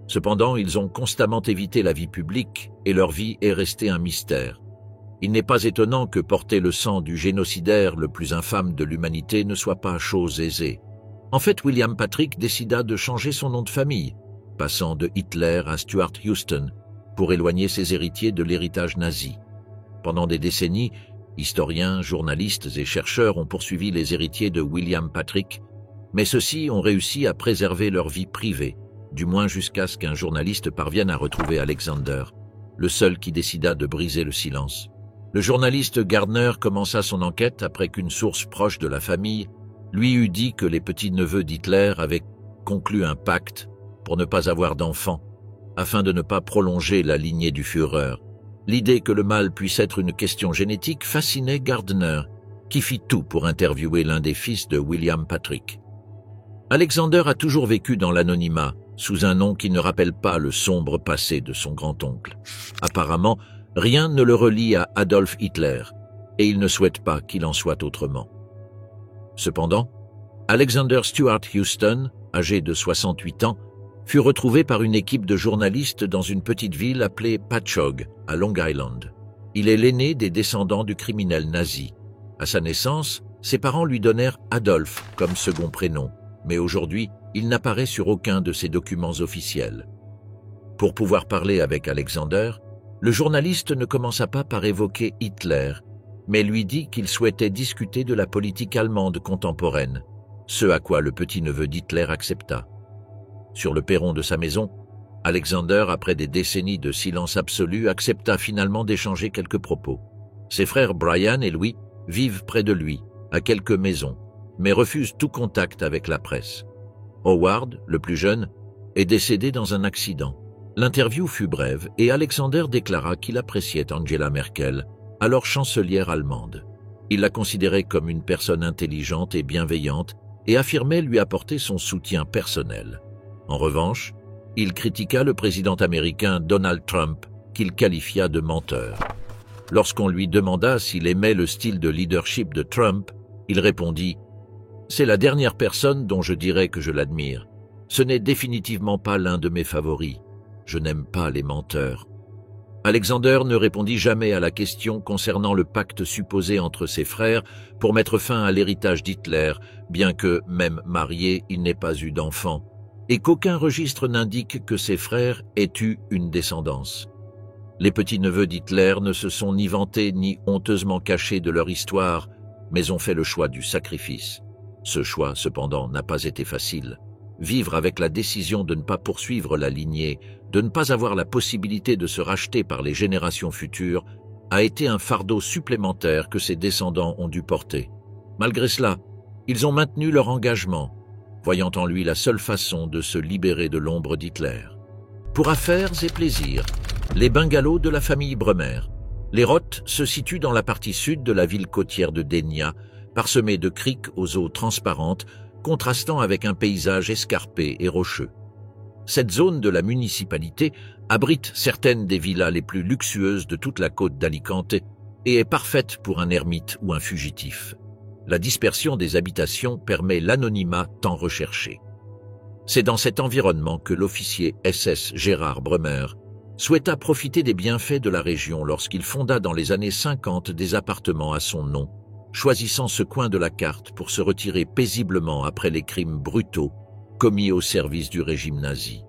Cependant, ils ont constamment évité la vie publique et leur vie est restée un mystère. Il n'est pas étonnant que porter le sang du génocidaire le plus infâme de l'humanité ne soit pas chose aisée. En fait, William Patrick décida de changer son nom de famille, passant de Hitler à Stuart Houston, pour éloigner ses héritiers de l'héritage nazi. Pendant des décennies, historiens, journalistes et chercheurs ont poursuivi les héritiers de William Patrick, mais ceux-ci ont réussi à préserver leur vie privée, du moins jusqu'à ce qu'un journaliste parvienne à retrouver Alexander, le seul qui décida de briser le silence. Le journaliste Gardner commença son enquête après qu'une source proche de la famille lui eût dit que les petits-neveux d'Hitler avaient conclu un pacte pour ne pas avoir d'enfants, afin de ne pas prolonger la lignée du Führer. L'idée que le mal puisse être une question génétique fascinait Gardner, qui fit tout pour interviewer l'un des fils de William Patrick. Alexander a toujours vécu dans l'anonymat, sous un nom qui ne rappelle pas le sombre passé de son grand-oncle. Apparemment, rien ne le relie à Adolf Hitler, et il ne souhaite pas qu'il en soit autrement. Cependant, Alexander Stuart Houston, âgé de 68 ans, fut retrouvé par une équipe de journalistes dans une petite ville appelée Patchogue, à Long Island. Il est l'aîné des descendants du criminel nazi. À sa naissance, ses parents lui donnèrent Adolf comme second prénom, mais aujourd'hui, il n'apparaît sur aucun de ses documents officiels. Pour pouvoir parler avec Alexander, le journaliste ne commença pas par évoquer Hitler, mais lui dit qu'il souhaitait discuter de la politique allemande contemporaine, ce à quoi le petit-neveu d'Hitler accepta. Sur le perron de sa maison, Alexander, après des décennies de silence absolu, accepta finalement d'échanger quelques propos. Ses frères Brian et Louis vivent près de lui, à quelques maisons, mais refusent tout contact avec la presse. Howard, le plus jeune, est décédé dans un accident. L'interview fut brève et Alexander déclara qu'il appréciait Angela Merkel, alors chancelière allemande. Il la considérait comme une personne intelligente et bienveillante et affirmait lui apporter son soutien personnel. En revanche, il critiqua le président américain Donald Trump, qu'il qualifia de menteur. Lorsqu'on lui demanda s'il aimait le style de leadership de Trump, il répondit « C'est la dernière personne dont je dirais que je l'admire. Ce n'est définitivement pas l'un de mes favoris. Je n'aime pas les menteurs. » Alexander ne répondit jamais à la question concernant le pacte supposé entre ses frères pour mettre fin à l'héritage d'Hitler, bien que, même marié, il n'ait pas eu d'enfant, et qu'aucun registre n'indique que ses frères aient eu une descendance. Les petits-neveux d'Hitler ne se sont ni vantés ni honteusement cachés de leur histoire, mais ont fait le choix du sacrifice. Ce choix, cependant, n'a pas été facile. Vivre avec la décision de ne pas poursuivre la lignée, de ne pas avoir la possibilité de se racheter par les générations futures, a été un fardeau supplémentaire que ses descendants ont dû porter. Malgré cela, ils ont maintenu leur engagement, voyant en lui la seule façon de se libérer de l'ombre d'Hitler. Pour affaires et plaisirs, les bungalows de la famille Bremer. Les Roth se situent dans la partie sud de la ville côtière de Dénia, parsemée de criques aux eaux transparentes, contrastant avec un paysage escarpé et rocheux. Cette zone de la municipalité abrite certaines des villas les plus luxueuses de toute la côte d'Alicante et est parfaite pour un ermite ou un fugitif. La dispersion des habitations permet l'anonymat tant recherché. C'est dans cet environnement que l'officier SS Gérard Bremer souhaita profiter des bienfaits de la région lorsqu'il fonda dans les années 50 des appartements à son nom, choisissant ce coin de la carte pour se retirer paisiblement après les crimes brutaux commis au service du régime nazi.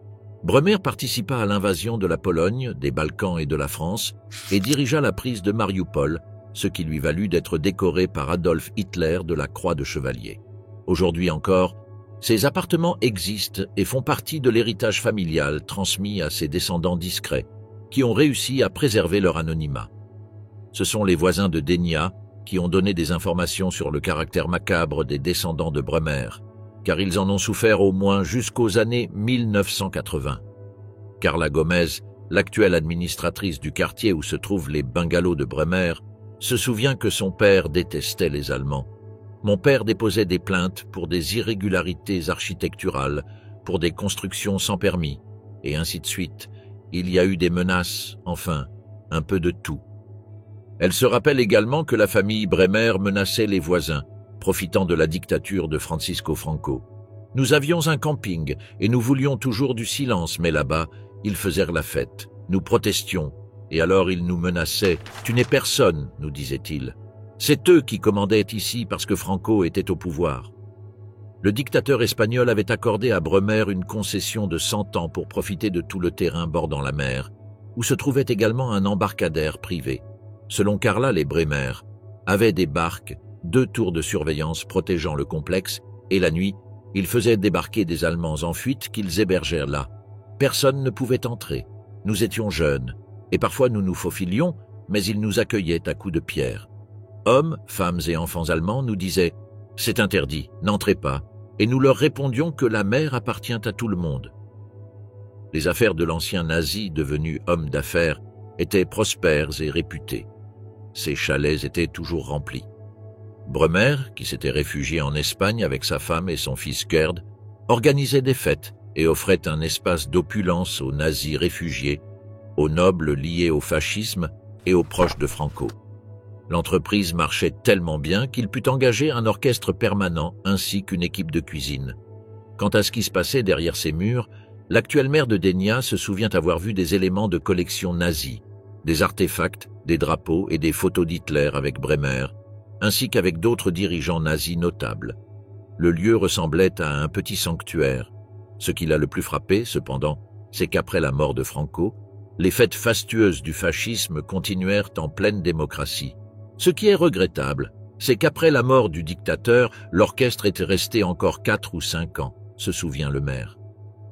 Bremer participa à l'invasion de la Pologne, des Balkans et de la France et dirigea la prise de Mariupol, ce qui lui valut d'être décoré par Adolf Hitler de la Croix de Chevalier. Aujourd'hui encore, ces appartements existent et font partie de l'héritage familial transmis à ses descendants discrets, qui ont réussi à préserver leur anonymat. Ce sont les voisins de Dénia qui ont donné des informations sur le caractère macabre des descendants de Bremer, car ils en ont souffert au moins jusqu'aux années 1980. Carla Gomez, l'actuelle administratrice du quartier où se trouvent les bungalows de Bremer, se souvient que son père détestait les Allemands. Mon père déposait des plaintes pour des irrégularités architecturales, pour des constructions sans permis, et ainsi de suite. Il y a eu des menaces, enfin, un peu de tout. Elle se rappelle également que la famille Bremer menaçait les voisins, profitant de la dictature de Francisco Franco. Nous avions un camping et nous voulions toujours du silence, mais là-bas, ils faisaient la fête. Nous protestions, et alors ils nous menaçaient. « Tu n'es personne », nous disaient-ils. C'est eux qui commandaient ici parce que Franco était au pouvoir. Le dictateur espagnol avait accordé à Bremer une concession de 100 ans pour profiter de tout le terrain bordant la mer, où se trouvait également un embarcadère privé. Selon Carla, les Bremer avaient des barques, 2 tours de surveillance protégeant le complexe, et la nuit, ils faisaient débarquer des Allemands en fuite qu'ils hébergèrent là. Personne ne pouvait entrer. Nous étions jeunes, et parfois nous nous faufilions, mais ils nous accueillaient à coups de pierre. Hommes, femmes et enfants allemands nous disaient « C'est interdit, n'entrez pas », et nous leur répondions que la mer appartient à tout le monde. Les affaires de l'ancien nazi devenu homme d'affaires étaient prospères et réputés. Ses chalets étaient toujours remplis. Bremer, qui s'était réfugié en Espagne avec sa femme et son fils Gerd, organisait des fêtes et offrait un espace d'opulence aux nazis réfugiés, aux nobles liés au fascisme et aux proches de Franco. L'entreprise marchait tellement bien qu'il put engager un orchestre permanent ainsi qu'une équipe de cuisine. Quant à ce qui se passait derrière ces murs, l'actuel maire de Dénia se souvient avoir vu des éléments de collection nazis, des artefacts, des drapeaux et des photos d'Hitler avec Bremer, ainsi qu'avec d'autres dirigeants nazis notables. Le lieu ressemblait à un petit sanctuaire. Ce qui l'a le plus frappé, cependant, c'est qu'après la mort de Franco, les fêtes fastueuses du fascisme continuèrent en pleine démocratie. Ce qui est regrettable, c'est qu'après la mort du dictateur, l'orchestre était resté encore 4 ou 5 ans, se souvient le maire.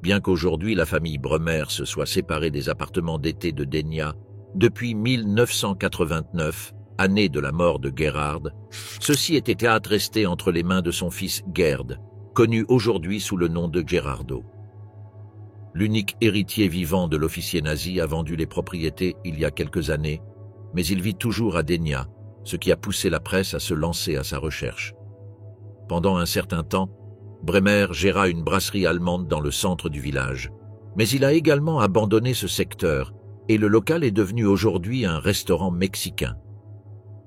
Bien qu'aujourd'hui la famille Bremer se soit séparée des appartements d'été de Dénia, depuis 1989, année de la mort de Gerhard, ceci était théâtre resté entre les mains de son fils Gerd, connu aujourd'hui sous le nom de Gerardo. L'unique héritier vivant de l'officier nazi a vendu les propriétés il y a quelques années, mais il vit toujours à Dénia, ce qui a poussé la presse à se lancer à sa recherche. Pendant un certain temps, Bremer géra une brasserie allemande dans le centre du village, mais il a également abandonné ce secteur et le local est devenu aujourd'hui un restaurant mexicain.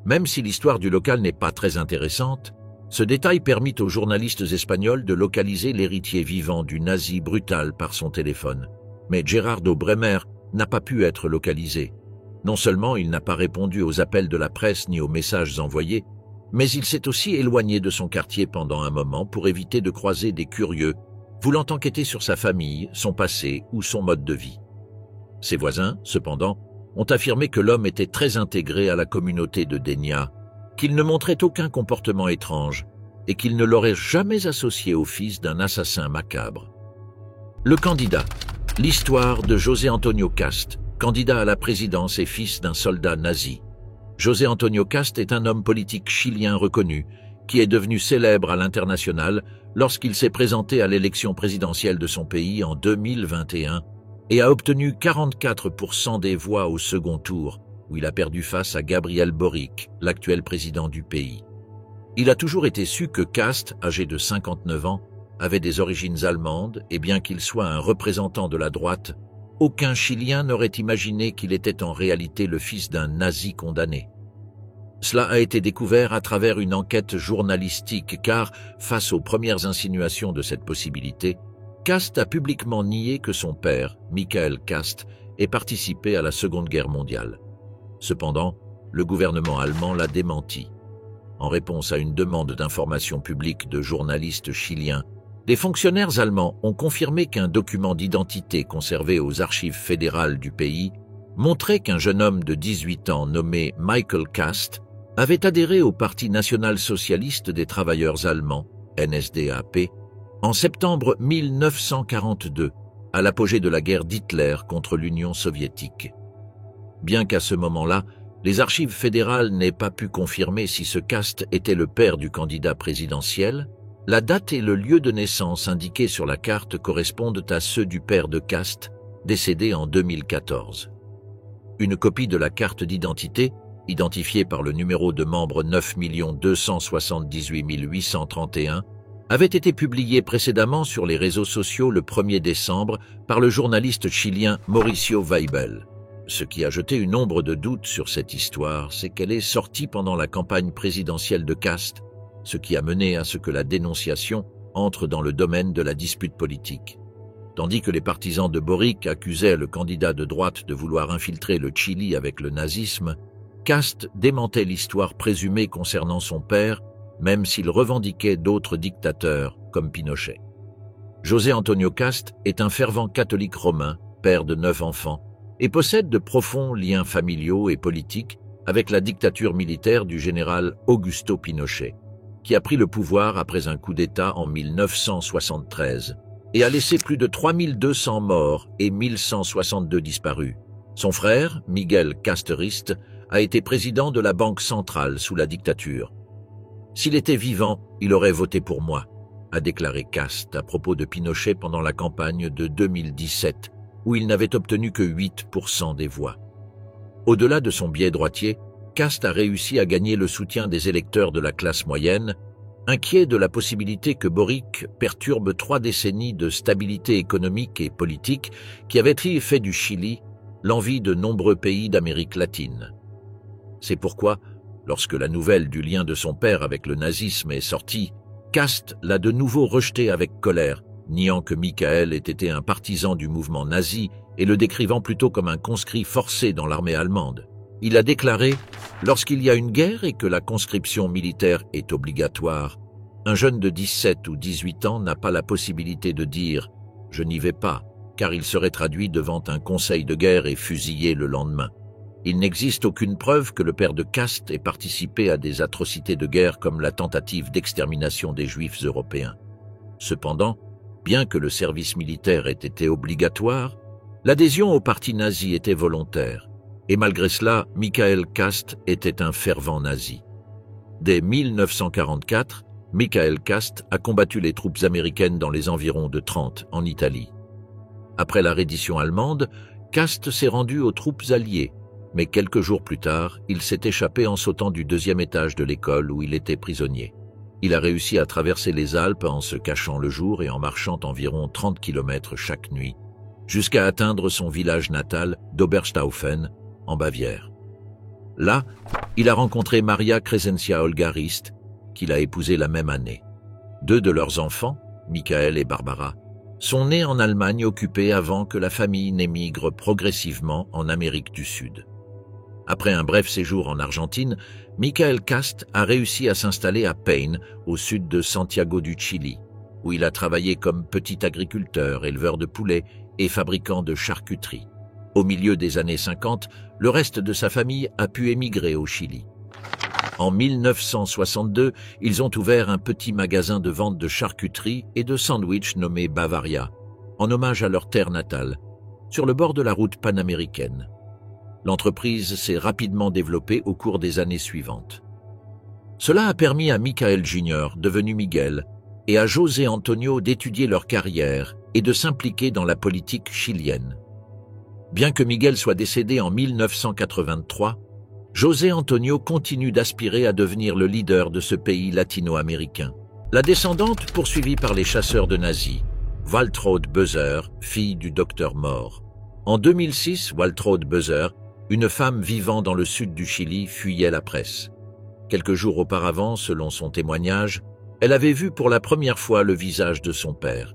Même si l'histoire du local n'est pas très intéressante, ce détail permit aux journalistes espagnols de localiser l'héritier vivant du nazi brutal par son téléphone. Mais Gerardo Bremer n'a pas pu être localisé. Non seulement il n'a pas répondu aux appels de la presse ni aux messages envoyés, mais il s'est aussi éloigné de son quartier pendant un moment pour éviter de croiser des curieux voulant enquêter sur sa famille, son passé ou son mode de vie. Ses voisins, cependant, ont affirmé que l'homme était très intégré à la communauté de Dénia, qu'il ne montrait aucun comportement étrange et qu'il ne l'aurait jamais associé au fils d'un assassin macabre. Le candidat. L'histoire de José Antonio Cast, candidat à la présidence et fils d'un soldat nazi. José Antonio Cast est un homme politique chilien reconnu, qui est devenu célèbre à l'international lorsqu'il s'est présenté à l'élection présidentielle de son pays en 2021 et a obtenu 44% des voix au second tour, où il a perdu face à Gabriel Boric, l'actuel président du pays. Il a toujours été su que Cast, âgé de 59 ans, avait des origines allemandes et bien qu'il soit un représentant de la droite, aucun Chilien n'aurait imaginé qu'il était en réalité le fils d'un nazi condamné. Cela a été découvert à travers une enquête journalistique car, face aux premières insinuations de cette possibilité, Cast a publiquement nié que son père, Michael Cast, ait participé à la Seconde Guerre mondiale. Cependant, le gouvernement allemand l'a démenti. En réponse à une demande d'information publique de journalistes chiliens, des fonctionnaires allemands ont confirmé qu'un document d'identité conservé aux archives fédérales du pays montrait qu'un jeune homme de 18 ans nommé Michael Cast avait adhéré au Parti national-socialiste des travailleurs allemands, NSDAP, en septembre 1942, à l'apogée de la guerre d'Hitler contre l'Union soviétique. Bien qu'à ce moment-là, les archives fédérales n'aient pas pu confirmer si ce Cast était le père du candidat présidentiel, la date et le lieu de naissance indiqués sur la carte correspondent à ceux du père de Cast, décédé en 2014. Une copie de la carte d'identité, identifiée par le numéro de membre 9 278 831, avait été publiée précédemment sur les réseaux sociaux le 1er décembre par le journaliste chilien Mauricio Weibel. Ce qui a jeté une ombre de doute sur cette histoire, c'est qu'elle est sortie pendant la campagne présidentielle de Cast, ce qui a mené à ce que la dénonciation entre dans le domaine de la dispute politique. Tandis que les partisans de Boric accusaient le candidat de droite de vouloir infiltrer le Chili avec le nazisme, Cast démentait l'histoire présumée concernant son père, même s'il revendiquait d'autres dictateurs comme Pinochet. José Antonio Cast est un fervent catholique romain, père de 9 enfants, et possède de profonds liens familiaux et politiques avec la dictature militaire du général Augusto Pinochet, qui a pris le pouvoir après un coup d'État en 1973 et a laissé plus de 3200 morts et 1162 disparus. Son frère, Miguel Casterist, a été président de la Banque centrale sous la dictature. « S'il était vivant, il aurait voté pour moi », a déclaré Cast à propos de Pinochet pendant la campagne de 2017, où il n'avait obtenu que 8% des voix. Au-delà de son biais droitier, Cast a réussi à gagner le soutien des électeurs de la classe moyenne, inquiets de la possibilité que Boric perturbe 3 décennies de stabilité économique et politique qui avaient fait du Chili l'envie de nombreux pays d'Amérique latine. C'est pourquoi, lorsque la nouvelle du lien de son père avec le nazisme est sortie, Cast l'a de nouveau rejeté avec colère, niant que Michael ait été un partisan du mouvement nazi et le décrivant plutôt comme un conscrit forcé dans l'armée allemande. Il a déclaré « Lorsqu'il y a une guerre et que la conscription militaire est obligatoire, un jeune de 17 ou 18 ans n'a pas la possibilité de dire « Je n'y vais pas », car il serait traduit devant un conseil de guerre et fusillé le lendemain. Il n'existe aucune preuve que le père de Cast ait participé à des atrocités de guerre comme la tentative d'extermination des Juifs européens. Cependant, bien que le service militaire ait été obligatoire, l'adhésion au parti nazi était volontaire. Et malgré cela, Michael Kast était un fervent nazi. Dès 1944, Michael Kast a combattu les troupes américaines dans les environs de Trente, en Italie. Après la reddition allemande, Kast s'est rendu aux troupes alliées, mais quelques jours plus tard, il s'est échappé en sautant du deuxième étage de l'école où il était prisonnier. Il a réussi à traverser les Alpes en se cachant le jour et en marchant environ 30 km chaque nuit, jusqu'à atteindre son village natal d'Oberstaufen, en Bavière. Là, il a rencontré Maria Crescencia Olgarist, qu'il a épousée la même année. Deux de leurs enfants, Michael et Barbara, sont nés en Allemagne occupée avant que la famille n'émigre progressivement en Amérique du Sud. Après un bref séjour en Argentine, Michael Kast a réussi à s'installer à Paine, au sud de Santiago du Chili, où il a travaillé comme petit agriculteur, éleveur de poulets et fabricant de charcuterie. Au milieu des années 50, le reste de sa famille a pu émigrer au Chili. En 1962, ils ont ouvert un petit magasin de vente de charcuterie et de sandwichs nommé Bavaria, en hommage à leur terre natale, sur le bord de la route panaméricaine. L'entreprise s'est rapidement développée au cours des années suivantes. Cela a permis à Michael Jr., devenu Miguel, et à José Antonio d'étudier leur carrière et de s'impliquer dans la politique chilienne. Bien que Miguel soit décédé en 1983, José Antonio continue d'aspirer à devenir le leader de ce pays latino-américain. La descendante, poursuivie par les chasseurs de nazis, Waltraud Böser, fille du docteur Mort. En 2006, Waltraud Böser, une femme vivant dans le sud du Chili, fuyait la presse. Quelques jours auparavant, selon son témoignage, elle avait vu pour la première fois le visage de son père.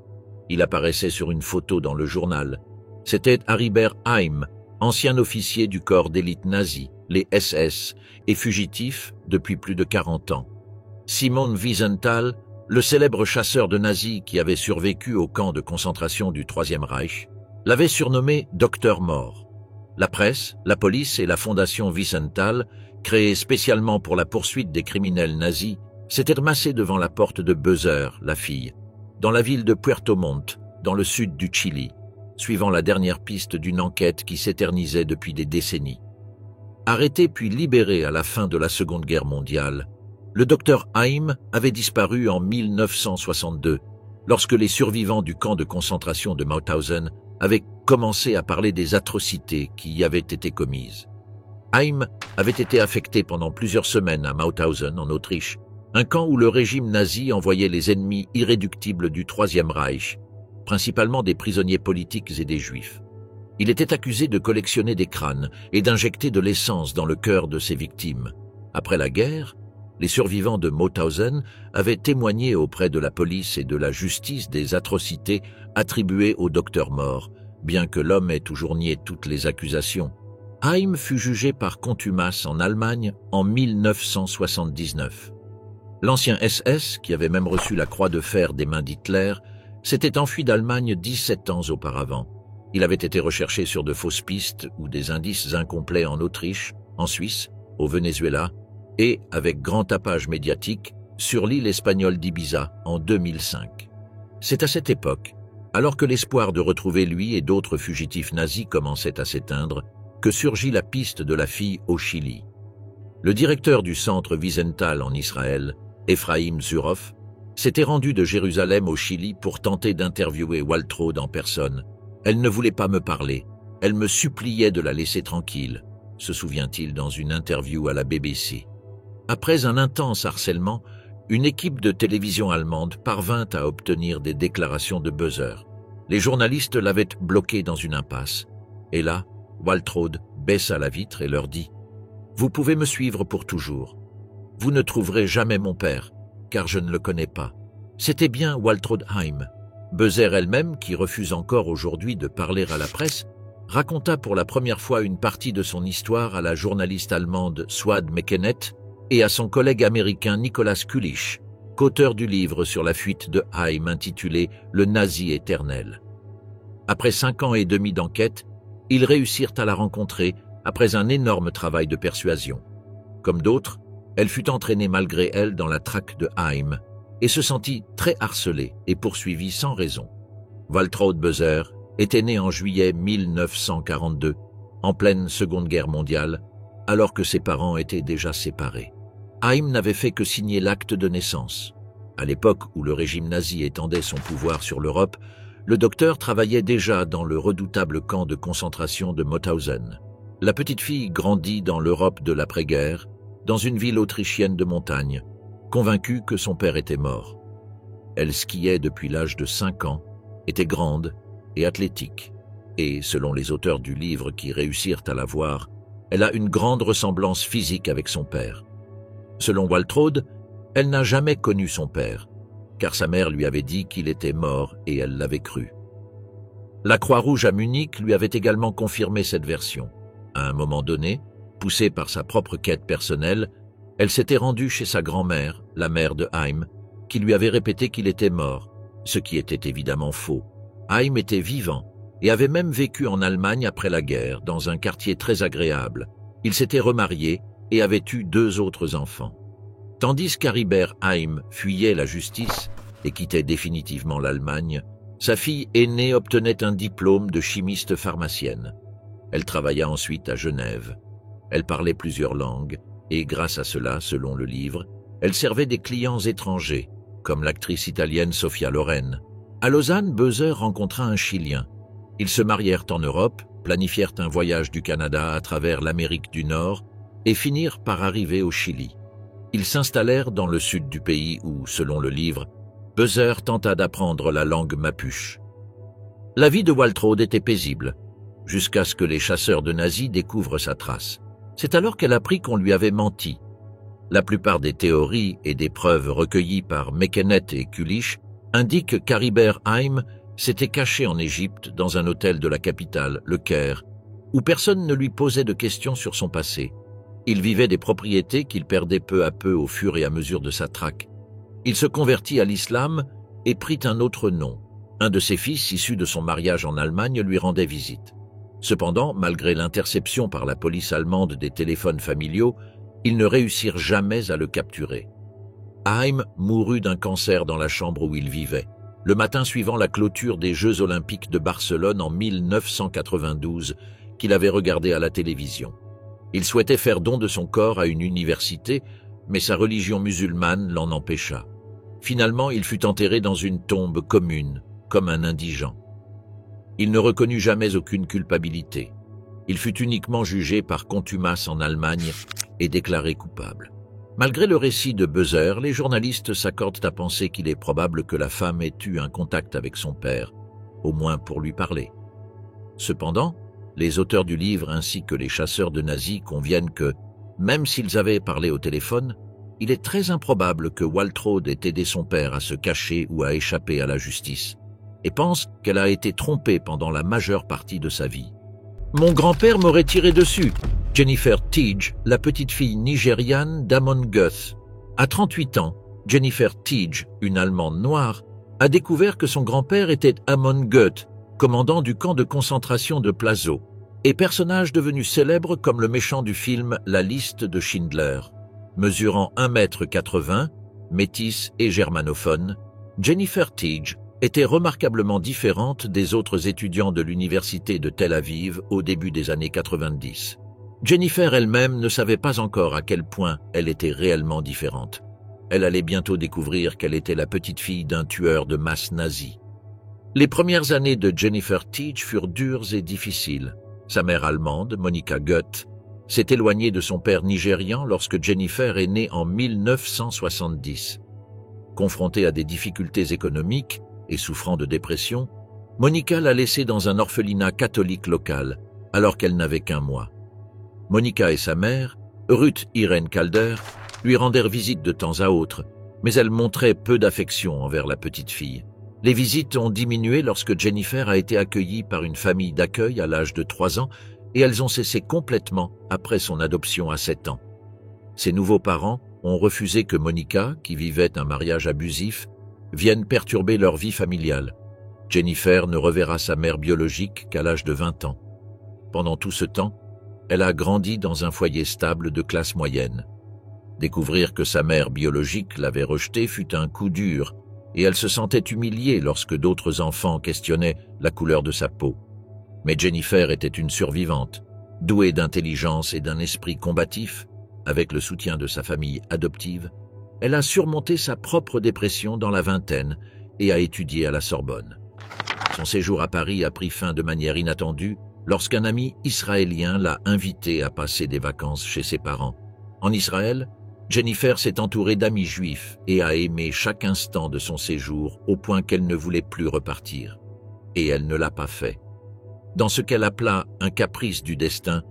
Il apparaissait sur une photo dans le journal. C'était Heribert Heim, ancien officier du corps d'élite nazi, les SS, et fugitif depuis plus de 40 ans. Simon Wiesenthal, le célèbre chasseur de nazis qui avait survécu au camp de concentration du Troisième Reich, l'avait surnommé Docteur Mort. La presse, la police et la fondation Wiesenthal, créée spécialement pour la poursuite des criminels nazis, s'étaient ramassés devant la porte de Böser, la fille, dans la ville de Puerto Montt, dans le sud du Chili, suivant la dernière piste d'une enquête qui s'éternisait depuis des décennies. Arrêté puis libéré à la fin de la Seconde Guerre mondiale, le docteur Heim avait disparu en 1962, lorsque les survivants du camp de concentration de Mauthausen avaient commencé à parler des atrocités qui y avaient été commises. Heim avait été affecté pendant plusieurs semaines à Mauthausen, en Autriche, un camp où le régime nazi envoyait les ennemis irréductibles du Troisième Reich, principalement des prisonniers politiques et des juifs. Il était accusé de collectionner des crânes et d'injecter de l'essence dans le cœur de ses victimes. Après la guerre, les survivants de Mauthausen avaient témoigné auprès de la police et de la justice des atrocités attribuées au docteur Mort, bien que l'homme ait toujours nié toutes les accusations. Heim fut jugé par contumace en Allemagne en 1979. L'ancien SS, qui avait même reçu la croix de fer des mains d'Hitler, s'était enfui d'Allemagne 17 ans auparavant. Il avait été recherché sur de fausses pistes ou des indices incomplets en Autriche, en Suisse, au Venezuela et, avec grand tapage médiatique, sur l'île espagnole d'Ibiza en 2005. C'est à cette époque, alors que l'espoir de retrouver lui et d'autres fugitifs nazis commençait à s'éteindre, que surgit la piste de la fille au Chili. Le directeur du centre Wiesenthal en Israël, Ephraim Zuroff, s'était rendu de Jérusalem au Chili pour tenter d'interviewer Waltraud en personne. Elle ne voulait pas me parler, elle me suppliait de la laisser tranquille, se souvient-il dans une interview à la BBC. Après un intense harcèlement, une équipe de télévision allemande parvint à obtenir des déclarations de Böser. Les journalistes l'avaient bloqué dans une impasse. Et là, Waltraud baissa la vitre et leur dit « Vous pouvez me suivre pour toujours. Vous ne trouverez jamais mon père, car je ne le connais pas. » C'était bien Waltraud Heim. Böser elle-même, qui refuse encore aujourd'hui de parler à la presse, raconta pour la première fois une partie de son histoire à la journaliste allemande Suad Mekenet et à son collègue américain Nicolas Kulisch, qu'auteur du livre sur la fuite de Heim intitulé « Le nazi éternel ». Après 5 ans et demi d'enquête, ils réussirent à la rencontrer après un énorme travail de persuasion. Comme d'autres, elle fut entraînée malgré elle dans la traque de Heim et se sentit très harcelée et poursuivie sans raison. Waltraud Böser était né en juillet 1942 en pleine Seconde Guerre mondiale, alors que ses parents étaient déjà séparés. Haim n'avait fait que signer l'acte de naissance. À l'époque où le régime nazi étendait son pouvoir sur l'Europe, le docteur travaillait déjà dans le redoutable camp de concentration de Mauthausen. La petite fille grandit dans l'Europe de l'après-guerre, dans une ville autrichienne de montagne, convaincue que son père était mort. Elle skiait depuis l'âge de 5 ans, était grande et athlétique, et, selon les auteurs du livre qui réussirent à la voir, elle a une grande ressemblance physique avec son père. Selon Waltraud, elle n'a jamais connu son père, car sa mère lui avait dit qu'il était mort et elle l'avait cru. La Croix-Rouge à Munich lui avait également confirmé cette version. À un moment donné, poussée par sa propre quête personnelle, elle s'était rendue chez sa grand-mère, la mère de Haim, qui lui avait répété qu'il était mort, ce qui était évidemment faux. Haim était vivant et avait même vécu en Allemagne après la guerre, dans un quartier très agréable. Il s'était remarié et avait eu 2 autres enfants. Tandis qu'Haribert Haim fuyait la justice et quittait définitivement l'Allemagne, sa fille aînée obtenait un diplôme de chimiste pharmacienne. Elle travailla ensuite à Genève. Elle parlait plusieurs langues et, grâce à cela, selon le livre, elle servait des clients étrangers, comme l'actrice italienne Sophia Loren. À Lausanne, Böser rencontra un Chilien. Ils se marièrent en Europe, planifièrent un voyage du Canada à travers l'Amérique du Nord et finirent par arriver au Chili. Ils s'installèrent dans le sud du pays où, selon le livre, Böser tenta d'apprendre la langue mapuche. La vie de Waltraud était paisible, jusqu'à ce que les chasseurs de nazis découvrent sa trace. C'est alors qu'elle apprit qu'on lui avait menti. La plupart des théories et des preuves recueillies par Mekenet et Kulisch indiquent qu'Haribert Haim s'était caché en Égypte dans un hôtel de la capitale, le Caire, où personne ne lui posait de questions sur son passé. Il vivait des propriétés qu'il perdait peu à peu au fur et à mesure de sa traque. Il se convertit à l'islam et prit un autre nom. Un de ses fils, issu de son mariage en Allemagne, lui rendait visite. Cependant, malgré l'interception par la police allemande des téléphones familiaux, ils ne réussirent jamais à le capturer. Haim mourut d'un cancer dans la chambre où il vivait, le matin suivant la clôture des Jeux olympiques de Barcelone en 1992, qu'il avait regardé à la télévision. Il souhaitait faire don de son corps à une université, mais sa religion musulmane l'en empêcha. Finalement, il fut enterré dans une tombe commune, comme un indigent. Il ne reconnut jamais aucune culpabilité. Il fut uniquement jugé par contumace en Allemagne et déclaré coupable. Malgré le récit de Böser, les journalistes s'accordent à penser qu'il est probable que la femme ait eu un contact avec son père, au moins pour lui parler. Cependant, les auteurs du livre ainsi que les chasseurs de nazis conviennent que, même s'ils avaient parlé au téléphone, il est très improbable que Waltraud ait aidé son père à se cacher ou à échapper à la justice, et pensent qu'elle a été trompée pendant la majeure partie de sa vie. « Mon grand-père m'aurait tiré dessus », Jennifer Teege, la petite fille nigériane d'Amon Goeth. À 38 ans, Jennifer Teege, une Allemande noire, a découvert que son grand-père était Amon Goeth, commandant du camp de concentration de Plazow, et personnage devenu célèbre comme le méchant du film La liste de Schindler. Mesurant 1,80 m, métisse et germanophone, Jennifer Teege était remarquablement différente des autres étudiants de l'université de Tel Aviv au début des années 90. Jennifer elle-même ne savait pas encore à quel point elle était réellement différente. Elle allait bientôt découvrir qu'elle était la petite fille d'un tueur de masse nazi. Les premières années de Jennifer Teege furent dures et difficiles. Sa mère allemande, Monika Goeth, s'est éloignée de son père nigérian lorsque Jennifer est née en 1970. Confrontée à des difficultés économiques et souffrant de dépression, Monika l'a laissée dans un orphelinat catholique local, alors qu'elle n'avait qu'1 mois. Monika et sa mère, Ruth Irene Calder, lui rendèrent visite de temps à autre, mais elle montrait peu d'affection envers la petite fille. Les visites ont diminué lorsque Jennifer a été accueillie par une famille d'accueil à l'âge de 3 ans et elles ont cessé complètement après son adoption à 7 ans. Ses nouveaux parents ont refusé que Monika, qui vivait un mariage abusif, vienne perturber leur vie familiale. Jennifer ne reverra sa mère biologique qu'à l'âge de 20 ans. Pendant tout ce temps, elle a grandi dans un foyer stable de classe moyenne. Découvrir que sa mère biologique l'avait rejetée fut un coup dur, et elle se sentait humiliée lorsque d'autres enfants questionnaient la couleur de sa peau. Mais Jennifer était une survivante. Douée d'intelligence et d'un esprit combatif, avec le soutien de sa famille adoptive, elle a surmonté sa propre dépression dans la vingtaine et a étudié à la Sorbonne. Son séjour à Paris a pris fin de manière inattendue lorsqu'un ami israélien l'a invité à passer des vacances chez ses parents. En Israël, Jennifer s'est entourée d'amis juifs et a aimé chaque instant de son séjour au point qu'elle ne voulait plus repartir. Et elle ne l'a pas fait. Dans ce qu'elle appela un caprice du destin,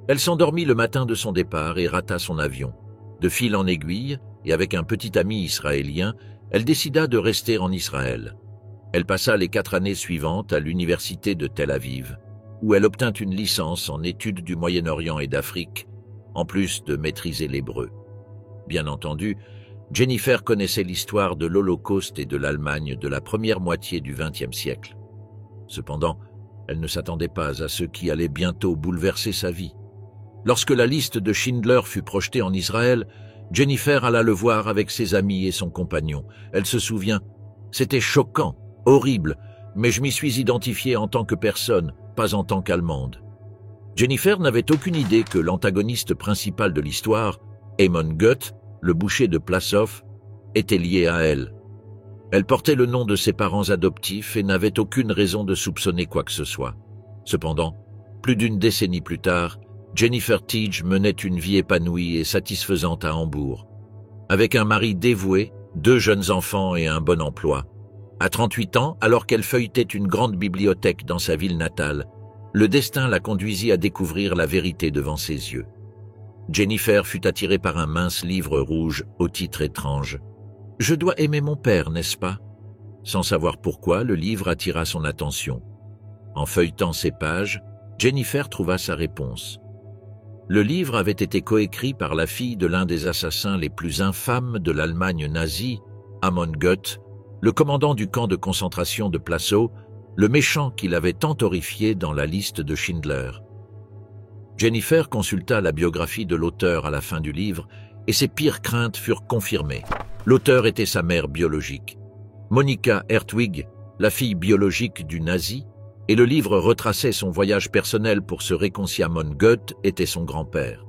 elle s'endormit le matin de son départ et rata son avion. De fil en aiguille, et avec un petit ami israélien, elle décida de rester en Israël. Elle passa les 4 années suivantes à l'université de Tel Aviv, où elle obtint une licence en études du Moyen-Orient et d'Afrique, en plus de maîtriser l'hébreu. Bien entendu, Jennifer connaissait l'histoire de l'Holocauste et de l'Allemagne de la première moitié du XXe siècle. Cependant, elle ne s'attendait pas à ce qui allait bientôt bouleverser sa vie. Lorsque la liste de Schindler fut projetée en Israël, Jennifer alla le voir avec ses amis et son compagnon. Elle se souvient, « C'était choquant, horrible, mais je m'y suis identifiée en tant que personne, pas en tant qu'Allemande. » Jennifer n'avait aucune idée que l'antagoniste principal de l'histoire, Amon Goeth, le boucher de Plaszow, était lié à elle. Elle portait le nom de ses parents adoptifs et n'avait aucune raison de soupçonner quoi que ce soit. Cependant, plus d'une décennie plus tard, Jennifer Teege menait une vie épanouie et satisfaisante à Hambourg. Avec un mari dévoué, 2 jeunes enfants et un bon emploi. À 38 ans, alors qu'elle feuilletait une grande bibliothèque dans sa ville natale, le destin la conduisit à découvrir la vérité devant ses yeux. Jennifer fut attirée par un mince livre rouge au titre étrange. « Je dois aimer mon père, n'est-ce pas ?» Sans savoir pourquoi, le livre attira son attention. En feuilletant ses pages, Jennifer trouva sa réponse. Le livre avait été coécrit par la fille de l'un des assassins les plus infâmes de l'Allemagne nazie, Amon Goeth, le commandant du camp de concentration de Plaszow, le méchant qui l'avait tant horrifié dans la liste de Schindler. Jennifer consulta la biographie de l'auteur à la fin du livre et ses pires craintes furent confirmées. L'auteur était sa mère biologique. Monika Hertwig, la fille biologique du nazi, et le livre retraçait son voyage personnel pour se réconcilier. Amon Goeth était son grand-père.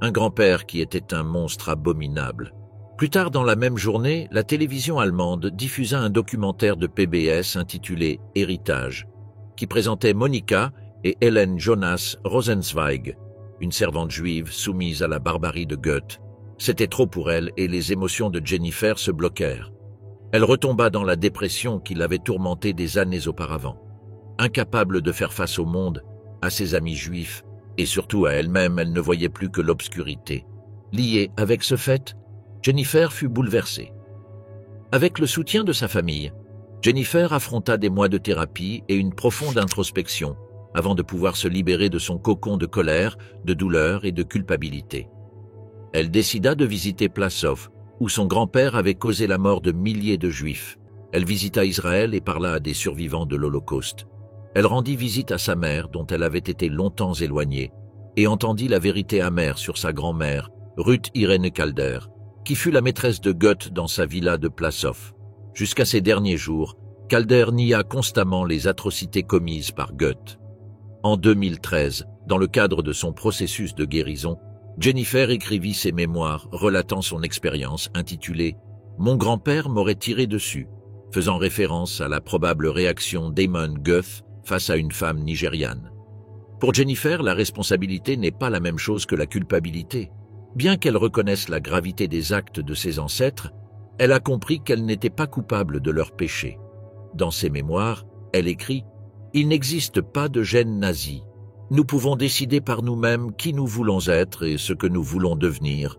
Un grand-père qui était un monstre abominable. Plus tard dans la même journée, la télévision allemande diffusa un documentaire de PBS intitulé « Héritage », qui présentait Monika et Hélène Jonas Rosenzweig, une servante juive soumise à la barbarie de Goeth. C'était trop pour elle et les émotions de Jennifer se bloquèrent. Elle retomba dans la dépression qui l'avait tourmentée des années auparavant. Incapable de faire face au monde, à ses amis juifs, et surtout à elle-même, elle ne voyait plus que l'obscurité. Liée avec ce fait, Jennifer fut bouleversée. Avec le soutien de sa famille, Jennifer affronta des mois de thérapie et une profonde introspection avant de pouvoir se libérer de son cocon de colère, de douleur et de culpabilité. Elle décida de visiter Plaszow, où son grand-père avait causé la mort de milliers de Juifs. Elle visita Israël et parla à des survivants de l'Holocauste. Elle rendit visite à sa mère, dont elle avait été longtemps éloignée, et entendit la vérité amère sur sa grand-mère, Ruth Irene Calder, qui fut la maîtresse de Goeth dans sa villa de Plaszow. Jusqu'à ses derniers jours, Calder nia constamment les atrocités commises par Goeth. En 2013, dans le cadre de son processus de guérison, Jennifer écrivit ses mémoires relatant son expérience intitulée « Mon grand-père m'aurait tiré dessus », faisant référence à la probable réaction d'Amon Goeth face à une femme nigériane. Pour Jennifer, la responsabilité n'est pas la même chose que la culpabilité. Bien qu'elle reconnaisse la gravité des actes de ses ancêtres, elle a compris qu'elle n'était pas coupable de leurs péchés. Dans ses mémoires, elle écrit « Il n'existe pas de gène nazi. Nous pouvons décider par nous-mêmes qui nous voulons être et ce que nous voulons devenir.